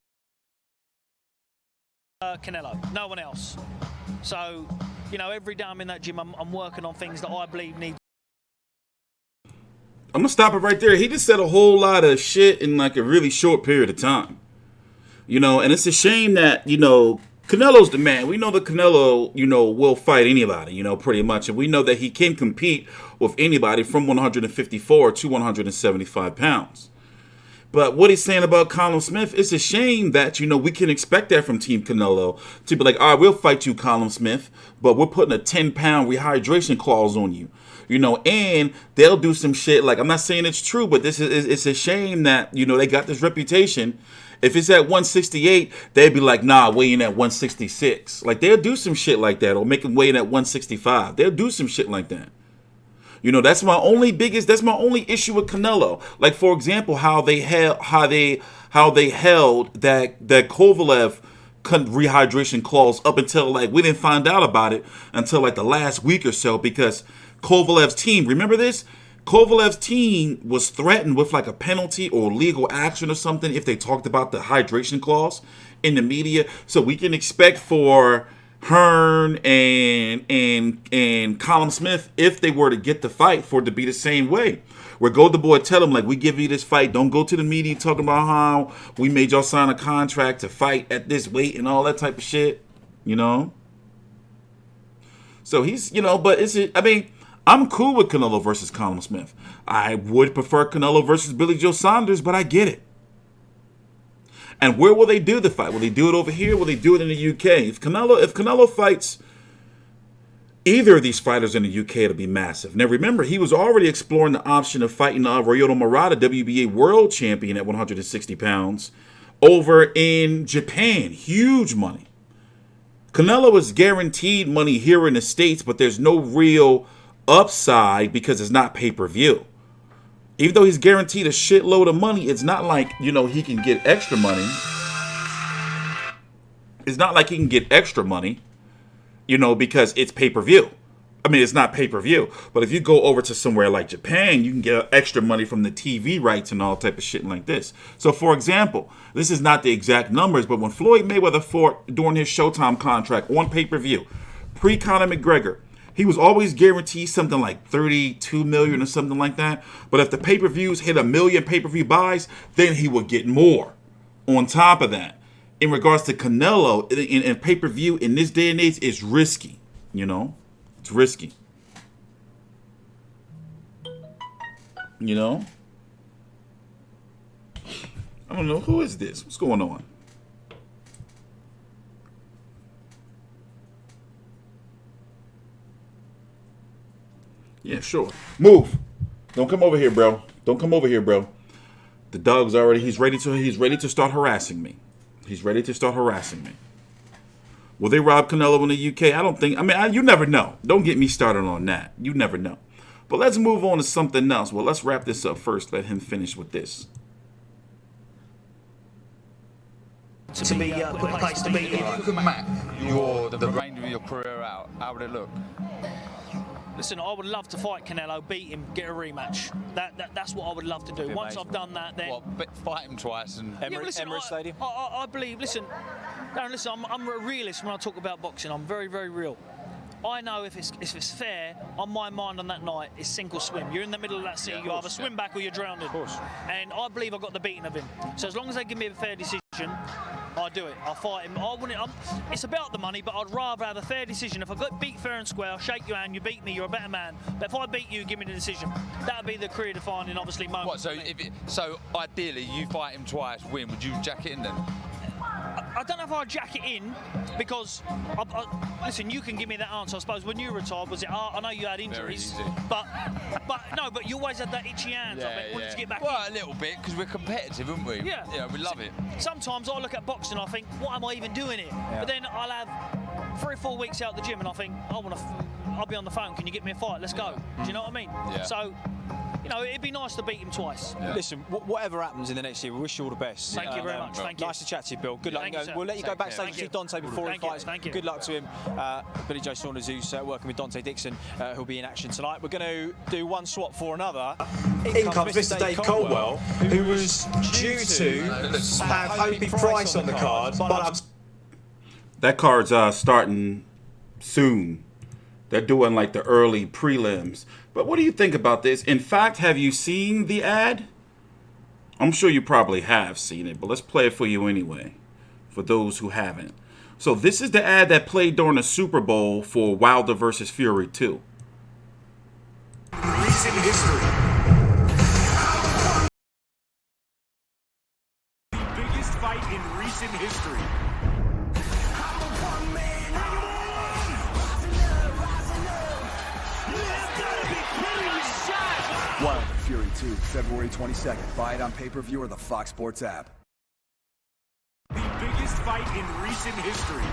Canelo, no one else. So, you know, every day I'm in that gym, I'm working on things that I believe need. I'm going to stop it right there. He just said a whole lot of shit in like a really short period of time. You know, and it's a shame that, you know, Canelo's the man. We know that Canelo, you know, will fight anybody, you know, pretty much. And we know that he can compete with anybody from 154 to 175 pounds. But what he's saying about Callum Smith, it's a shame that, you know, we can expect that from Team Canelo to be like, all right, we'll fight you, Callum Smith, but we're putting a 10-pound rehydration clause on you. You know, and they'll do some shit like, I'm not saying it's true, but it's a shame that, you know, they got this reputation. If it's at 168, they'd be like, nah, weighing at 166. Like, they'll do some shit like that, or make them weigh in at 165. They'll do some shit like that. You know, that's my only issue with Canelo. Like, for example, how they held that Kovalev rehydration clause up until, like, we didn't find out about it until like the last week or so, because Kovalev's team, remember this? Kovalev's team was threatened with like a penalty or legal action or something if they talked about the hydration clause in the media. So we can expect for Hearn and Callum Smith, if they were to get the fight, for it to be the same way. Where Golden Boy tell them, like, we give you this fight, don't go to the media talking about how we made y'all sign a contract to fight at this weight and all that type of shit, you know? So he's, but I mean, I'm cool with Canelo versus Colin Smith. I would prefer Canelo versus Billy Joe Saunders, but I get it. And where will they do the fight? Will they do it over here? Will they do it in the UK? If Canelo fights either of these fighters in the UK, it'll be massive. Now remember, he was already exploring the option of fighting Ryoto Murata, WBA world champion at 160 pounds, over in Japan. Huge money. Canelo is guaranteed money here in the States, but there's no real upside because it's not pay-per-view. Even though he's guaranteed a shitload of money, it's not like, he can get extra money. It's not like he can get extra money, because it's pay-per-view. I mean, it's not pay-per-view. But if you go over to somewhere like Japan, you can get extra money from the TV rights and all type of shit like this. So, for example, this is not the exact numbers, but when Floyd Mayweather fought during his Showtime contract on pay-per-view, pre-Conor McGregor, he was always guaranteed something like $32 million or something like that. But if the pay-per-views hit 1 million pay-per-view buys, then he would get more on top of that. In regards to Canelo, in pay-per-view in this day and age, it's risky, It's risky. I don't know. Who is this? What's going on? Yeah, sure. Move. Don't come over here, bro. Don't come over here, bro. The dog's already, he's ready to start harassing me. He's ready to start harassing me. Will they rob Canelo in the UK? I don't think. I mean, you never know. Don't get me started on that. You never know. But let's move on to something else. Well, let's wrap this up first. Let him finish with this. To be put in place to beat you. If you could map the range of your career out, how would it look? Listen, I would love to fight Canelo, beat him, get a rematch. That's what I would love to do. Once I've done that, then Fight him twice and Emirates Stadium. I believe. Listen, Darren, listen. I'm a realist when I talk about boxing. I'm very, very real. I know if it's fair, on my mind on that night, it's sink or swim. You're in the middle of that sea. You either swim back or you're drowning. Of course. And I believe I got the beating of him. So as long as they give me a fair decision, I'll do it. I'll fight him. It's about the money, but I'd rather have a fair decision. If I got beat fair and square, I'll shake your hand, you beat me, you're a better man. But if I beat you, give me the decision. That would be the career-defining, obviously, moment. What, so ideally, you fight him twice, win, would you jack it in then? I don't know if I'd jack it in because, listen, you can give me that answer. I suppose when you retired, was it? I know you had injuries, but you always had that itchy hands. Wanted to get back in. A little bit because we're competitive, aren't we? Yeah, we love it. Sometimes I look at boxing, and I think, what am I even doing here? Yeah. But then I'll have 3 or 4 weeks out the gym, and I think, I'll be on the phone. Can you get me a fight? Let's go. Do you know what I mean? Yeah. So. It'd be nice to beat him twice. Yeah. Listen, whatever happens in the next year, we wish you all the best. Thank you very much. Thank you. Nice to chat to you, Bill. Good luck. We'll let you go backstage and see Deontay before he fights. Thank you. Good luck to him. Billy Joe Saunders, who's working with Deontay Dixon, who'll be in action tonight. We're going to do one swap for another. In comes Mr. Dave Caldwell, who was due to have Opie Price on the card, but that card's starting soon. They're doing like the early prelims. But what do you think about this? In fact, have you seen the ad? I'm sure you probably have seen it, but let's play it for you anyway, for those who haven't. So this is the ad that played during the Super Bowl for Wilder versus Fury 2. Recent history. The biggest fight in recent history. Wilder Fury 2, February 22nd. Buy it on pay-per-view or the Fox Sports app. The biggest fight in recent history.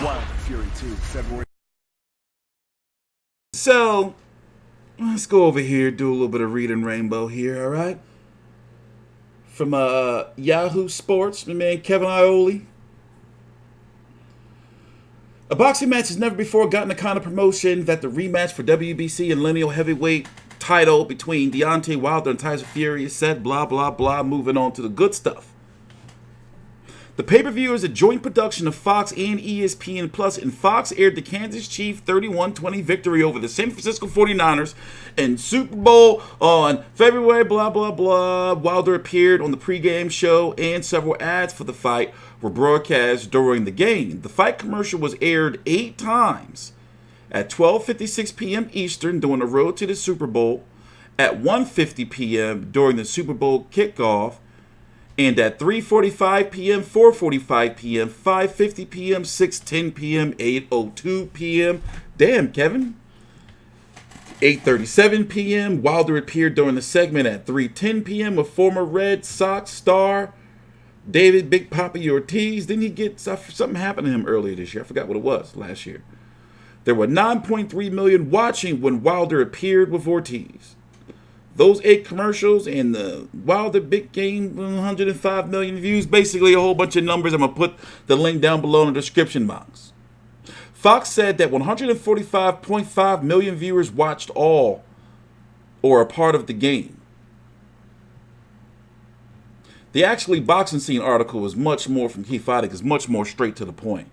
Wilder Fury 2, February. So, let's go over here, do a little bit of reading Rainbow here, all right? From Yahoo Sports, my man Kevin Ioli. A boxing match has never before gotten the kind of promotion that the rematch for WBC and lineal heavyweight title between Deontay Wilder and Tyson Fury is set, blah, blah, blah, moving on to the good stuff. The pay-per-view is a joint production of Fox and ESPN Plus, and Fox aired the Kansas Chiefs 31-20 victory over the San Francisco 49ers in Super Bowl on February, blah, blah, blah. Wilder appeared on the pregame show, and several ads for the fight were broadcast during the game. The fight commercial was aired 8 times at 12:56 p.m. Eastern during the road to the Super Bowl, at 1:50 p.m. during the Super Bowl kickoff, and at 3:45 p.m., 4:45 p.m., 5:50 p.m., 6:10 p.m., 8:02 p.m. Damn, Kevin. 8:37 p.m. Wilder appeared during the segment at 3:10 p.m. with former Red Sox star David Big Papi Ortiz. Didn't he get something happened to him earlier this year? I forgot what it was last year. There were 9.3 million watching when Wilder appeared with Ortiz. Those 8 commercials and the Wilder big game, 105 million views, basically a whole bunch of numbers. I'm going to put the link down below in the description box. Fox said that 145.5 million viewers watched all or a part of the game. The actually boxing scene article is much more from Key Fighting, is much more straight to the point.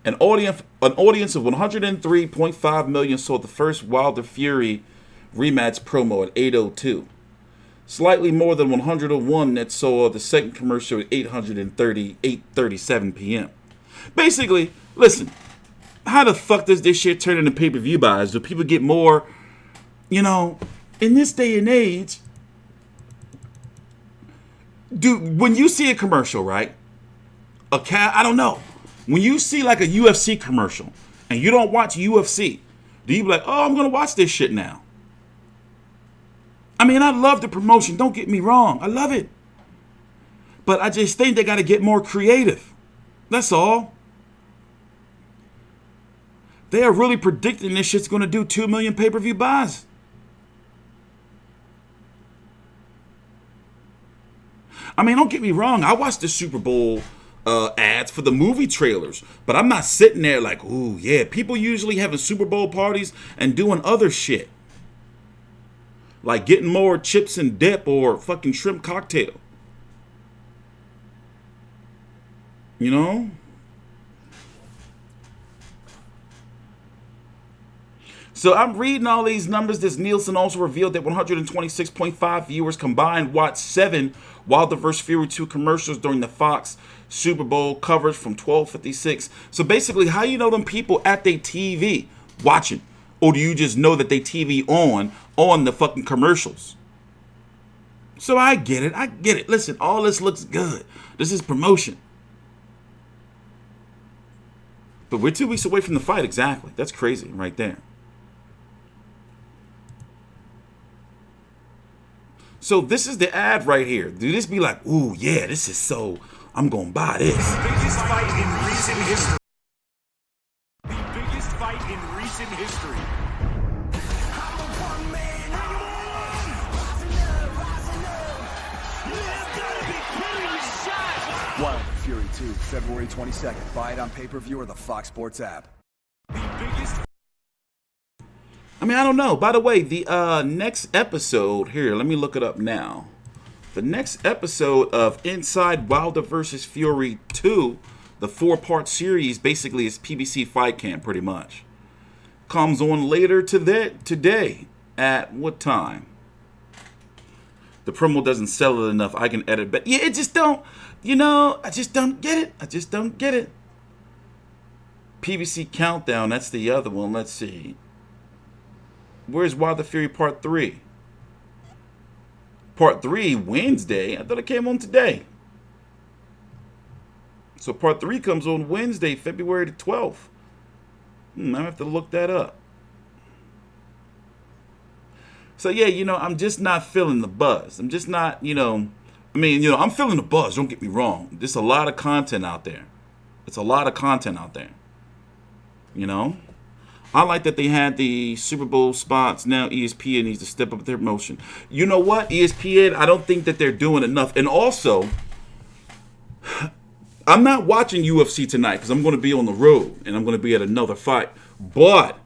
An audience of 103.5 million saw the first Wilder Fury rematch promo at 8:02. Slightly more than 101 that saw the second commercial at 8:37 p.m. Basically, listen, how the fuck does this shit turn into pay-per-view buys? Do people get more, in this day and age, when you see a commercial, right? I don't know. When you see like a UFC commercial and you don't watch UFC, do you be like, oh, I'm going to watch this shit now? I mean, I love the promotion. Don't get me wrong. I love it. But I just think they got to get more creative. That's all. They are really predicting this shit's going to do 2 million pay-per-view buys. I mean, don't get me wrong. I watched the Super Bowl ads for the movie trailers, but I'm not sitting there like, ooh, yeah. People usually having Super Bowl parties and doing other shit. Like getting more chips and dip or fucking shrimp cocktail. You know? So I'm reading all these numbers. This Nielsen also revealed that 126.5 viewers combined watched 7 Wilder vs. Fury 2 commercials during the Fox Super Bowl coverage from 12:56. So basically, how you know them people at their TV watching? Or do you just know that they TV on the fucking commercials? So I get it. I get it. Listen, all this looks good. This is promotion. But we're 2 weeks away from the fight, exactly. That's crazy right there. So this is the ad right here. Do this be like, ooh, yeah, this is so, I'm going to buy this. Biggest fight in recent history. The biggest fight in recent history. Wilder Fury 2, February 22nd. Buy it on pay-per-view or the Fox Sports app. I mean, I don't know. By the way, the next episode, here, let me look it up now. The next episode of Inside Wilder vs. Fury 2, the 4-part series, basically is PBC Fight Camp, pretty much. Comes on later today. At what time? The promo doesn't sell it enough. I can edit, but yeah, it just don't, I just don't get it. I just don't get it. PBC Countdown, that's the other one. Let's see. Where's Wilder Fury Part 3? Part 3, Wednesday? I thought it came on today. So Part 3 comes on Wednesday, February the 12th. I have to look that up. So yeah, I'm just not feeling the buzz. I'm just not, I'm feeling the buzz, don't get me wrong. There's a lot of content out there. It's a lot of content out there. I like that they had the Super Bowl spots. Now ESPN needs to step up their motion. You know what? ESPN, I don't think that they're doing enough. And also, I'm not watching UFC tonight because I'm going to be on the road and I'm going to be at another fight. But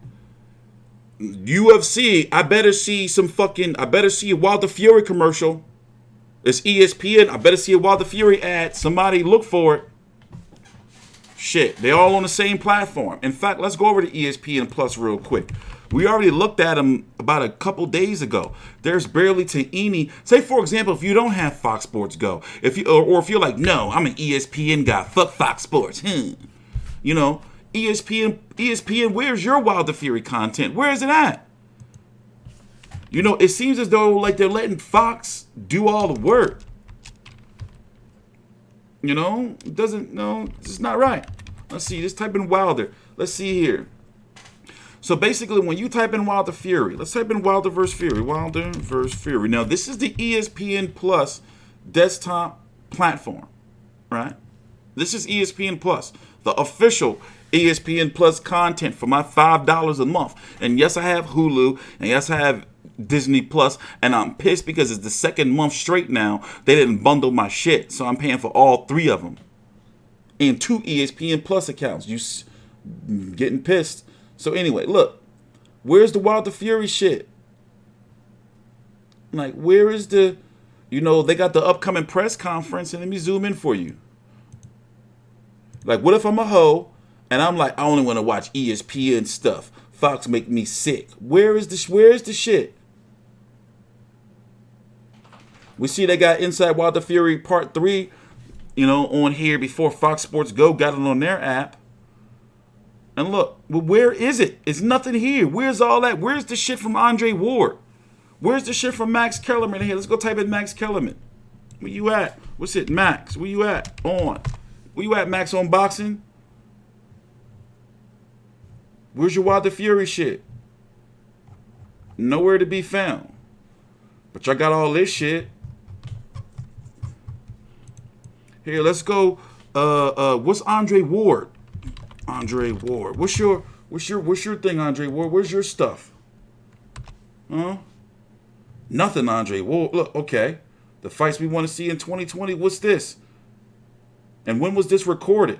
UFC, I better see a Wilder Fury commercial. It's ESPN. I better see a Wilder Fury ad. Somebody look for it. Shit, they all on the same platform. In fact, let's go over to ESPN Plus real quick. We already looked at them about a couple days ago. There's barely to any. Say, for example, if you don't have Fox Sports Go, if you or if you're like, no, I'm an ESPN guy, fuck Fox Sports. You know, ESPN, where's your Wilder Fury content? Where is it at? You know, it seems as though like they're letting Fox do all the work. You know, it doesn't, no, it's not right. Let's see, just type in Wilder. Let's see here. So basically, when you type in Wilder Fury, let's type in Wilder versus Fury. Wilder versus Fury. Now, this is the ESPN Plus desktop platform, right? This is ESPN Plus, the official ESPN Plus content for my $5 a month. And yes, I have Hulu, and yes, I have Disney Plus, and I'm pissed because it's the second month straight now they didn't bundle my shit, so I'm paying for all 3 of them and 2 ESPN Plus accounts. You getting pissed? So anyway, look, where's the Wilder Fury shit? Like, where is the, you know, they got the upcoming press conference, and let me zoom in for you. Like, what if I'm a hoe and I'm like, I only want to watch ESPN stuff? Fox make me sick. Where's the shit? We see they got Inside Wilder Fury Part 3, you know, on here before Fox Sports Go got it on their app. And look, well, where is it? It's nothing here. Where's all that? Where's the shit from Andre Ward? Where's the shit from Max Kellerman here? Let's go type in Max Kellerman. Where you at? What's it, Max? Where you at? On. Where you at, Max, on boxing? Where's your Wilder Fury shit? Nowhere to be found. But y'all got all this shit. Here, let's go. What's Andre Ward? Andre Ward. What's your thing, Andre Ward? Where's your stuff? Huh? Nothing, Andre Ward. Look, okay. The fights we want to see in 2020. What's this? And when was this recorded?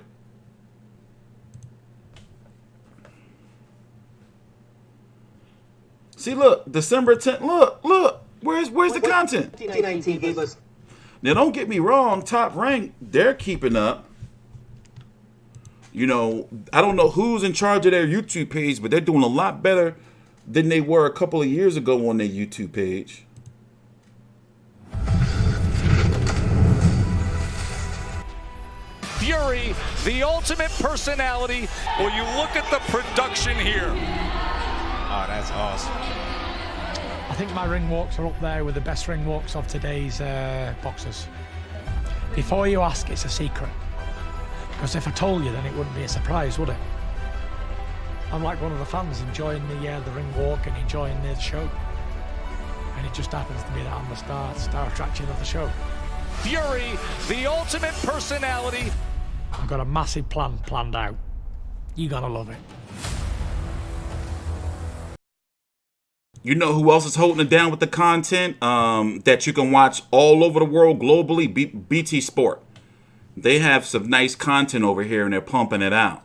See, look, December 10th. Look. Where's the content? Now, don't get me wrong. Top Rank, they're keeping up. You know, I don't know who's in charge of their YouTube page, but they're doing a lot better than they were a couple of years ago on their YouTube page. Fury, the ultimate personality. Will you look at the production here? Oh, that's awesome. I think my ring walks are up there with the best ring walks of today's boxers. Before you ask, it's a secret. Because if I told you, then it wouldn't be a surprise, would it? I'm like one of the fans enjoying the ring walk and enjoying the show. And it just happens to be that I'm the star attraction of the show. Fury, the ultimate personality. I've got a massive plan planned out. You gotta love it. You know who else is holding it down with the content that you can watch all over the world globally? BT Sport. They have some nice content over here and they're pumping it out.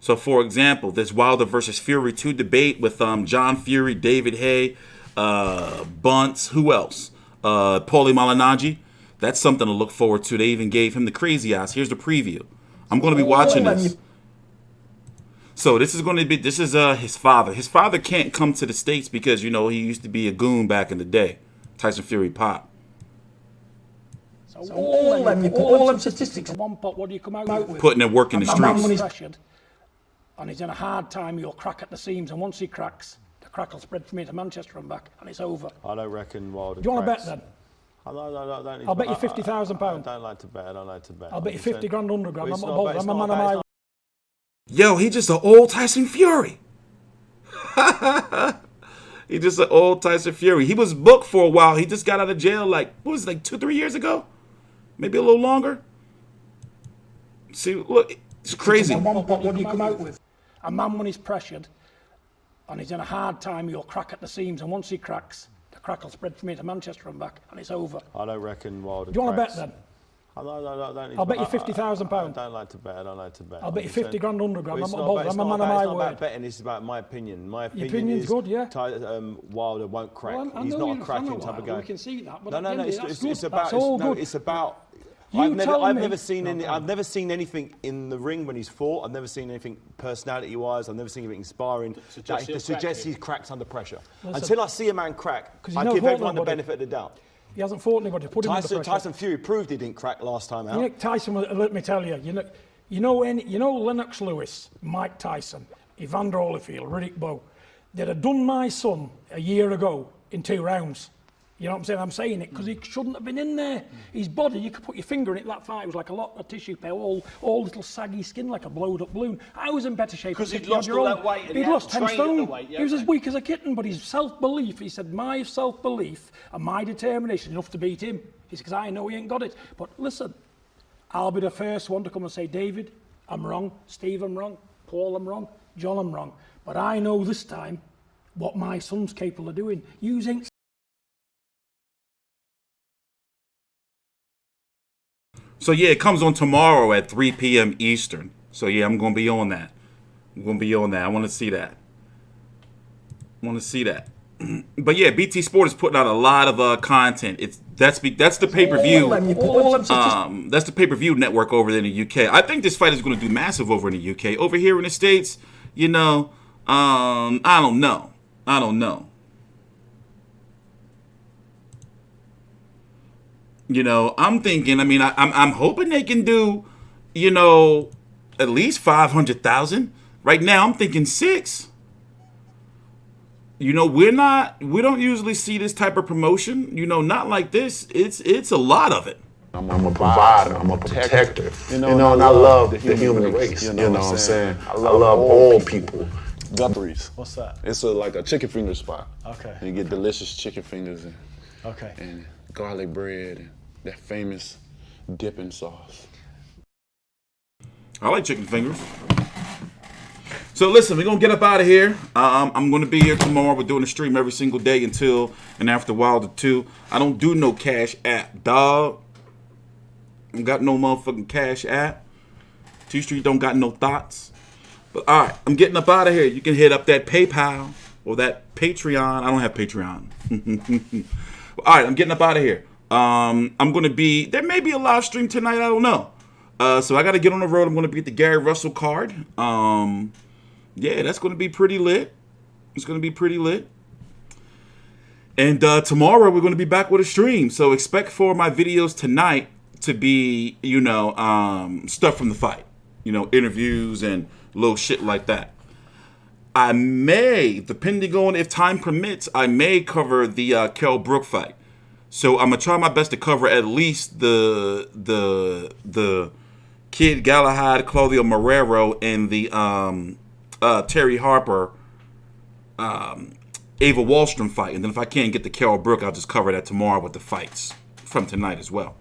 So, for example, this Wilder versus Fury 2 debate with John Fury, David Haye, Bunts, who else? Paulie Malignaggi. That's something to look forward to. They even gave him the crazy eyes. Here's the preview. I'm going to be watching this. So this is going to be, this is his father. His father can't come to the States because, you know, he used to be a goon back in the day. Tyson Fury Pop. So all them statistics in one pot, what do you come out with? Putting their work in the streets. When he's pressured and he's in a hard time, he'll crack at the seams, and once he cracks, the crack will spread from here to Manchester and back, and it's over. I don't reckon Wilder. Do you want to bet then? No, I'll bet you £50,000. I don't like to bet. I'll bet you 50 grand, 100 grand. I'm a man of my word. Yo, he just an old Tyson Fury. He just an old Tyson Fury. He was booked for a while. He just got out of jail like, what was it, like 2-3 years ago? Maybe a little longer. See, look, it's crazy. What do you come out with? A man, when he's pressured and he's in a hard time, he'll crack at the seams, and once he cracks, the crack will spread from here to Manchester and back, and it's over. I don't reckon Wilder. Do you want to bet then? I'll bet you £50,000. I don't like to bet. I'll bet you 50 grand, 100 grand. I'm a man of my word. About betting. It's about my opinion. My opinion opinion's is good, yeah. Wilder won't crack. Well, He's not a cracking type of guy. We can see that. But No. it's It's about. all good. It's about. You tell I've me. never seen anything in the ring when he's fought. I've never seen anything personality-wise. I've never seen anything inspiring that suggests he's cracked under pressure. Listen, Until I see a man crack, he's I not give fought everyone the nobody. benefit of the doubt. He hasn't fought anybody. Put him under pressure. Tyson Fury proved he didn't crack last time out. You know, Tyson, let me tell you, you know Lennox Lewis, Mike Tyson, Evander Holyfield, Riddick Bowe, they'd have done my son a year ago in 2 rounds. You know what I'm saying? I'm saying it because he shouldn't have been in there. His body, you could put your finger in it, that fight was like a lot of tissue, all little saggy skin, like a blowed up balloon. I was in better shape. Because he'd lost all that weight and he'd lost 10 stone. Weight, yeah, he was as weak as a kitten, but his self-belief, he said, my self-belief and my determination enough to beat him. He said, because I know he ain't got it. But listen, I'll be the first one to come and say, David, I'm wrong. Steve, I'm wrong. Paul, I'm wrong. John, I'm wrong. But I know this time what my son's capable of doing. Using. So yeah, it comes on tomorrow at 3 p.m. Eastern. So yeah, I'm gonna be on that. I want to see that. But yeah, BT Sport is putting out a lot of content. That's the pay-per-view. That's the pay-per-view network over there in the UK. I think this fight is going to do massive over in the UK. Over here in the States, I don't know. I'm thinking. I mean, I'm hoping they can do, at least 500,000. Right now, I'm thinking 6. We don't usually see this type of promotion. Not like this. It's a lot of it. I'm a provider. I'm a protector. And I love the human race. You know what I'm saying? I love all people. Gutteries. What's that? It's like a chicken finger spot. Okay. And you get delicious chicken fingers and garlic bread and that famous dipping sauce. I like chicken fingers. So listen, we're going to get up out of here. I'm going to be here tomorrow. We're doing a stream every single day until and after Wilder 2. I don't do no Cash App, dog. I got no motherfucking Cash App. T-Street don't got no thoughts. But all right, I'm getting up out of here. You can hit up that PayPal or that Patreon. I don't have Patreon. All right, I'm getting up out of here. I'm going to be, there may be a live stream tonight. I don't know. So I got to get on the road. I'm going to be at the Gary Russell card. Yeah, that's going to be pretty lit. It's going to be pretty lit. And tomorrow we're going to be back with a stream. So expect for my videos tonight to be, stuff from the fight. Interviews and little shit like that. I may, depending on if time permits, I may cover the Kell Brook fight. So I'm going to try my best to cover at least the kid Galahad, Claudio Marrero, and the Terri Harper, Ava Wahlstrom fight. And then if I can't get the Kell Brook, I'll just cover that tomorrow with the fights from tonight as well.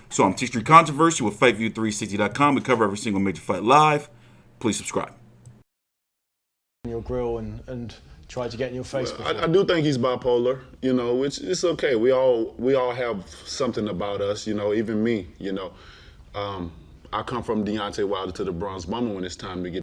So I'm T-Street Controversy with FightView360.com. We cover every single major fight live. Please subscribe. Your grill and try to get in your face. I do think he's bipolar, which is okay. We all have something about us, even me, I come from Deontay Wilder to the bronze bomber when it's time to get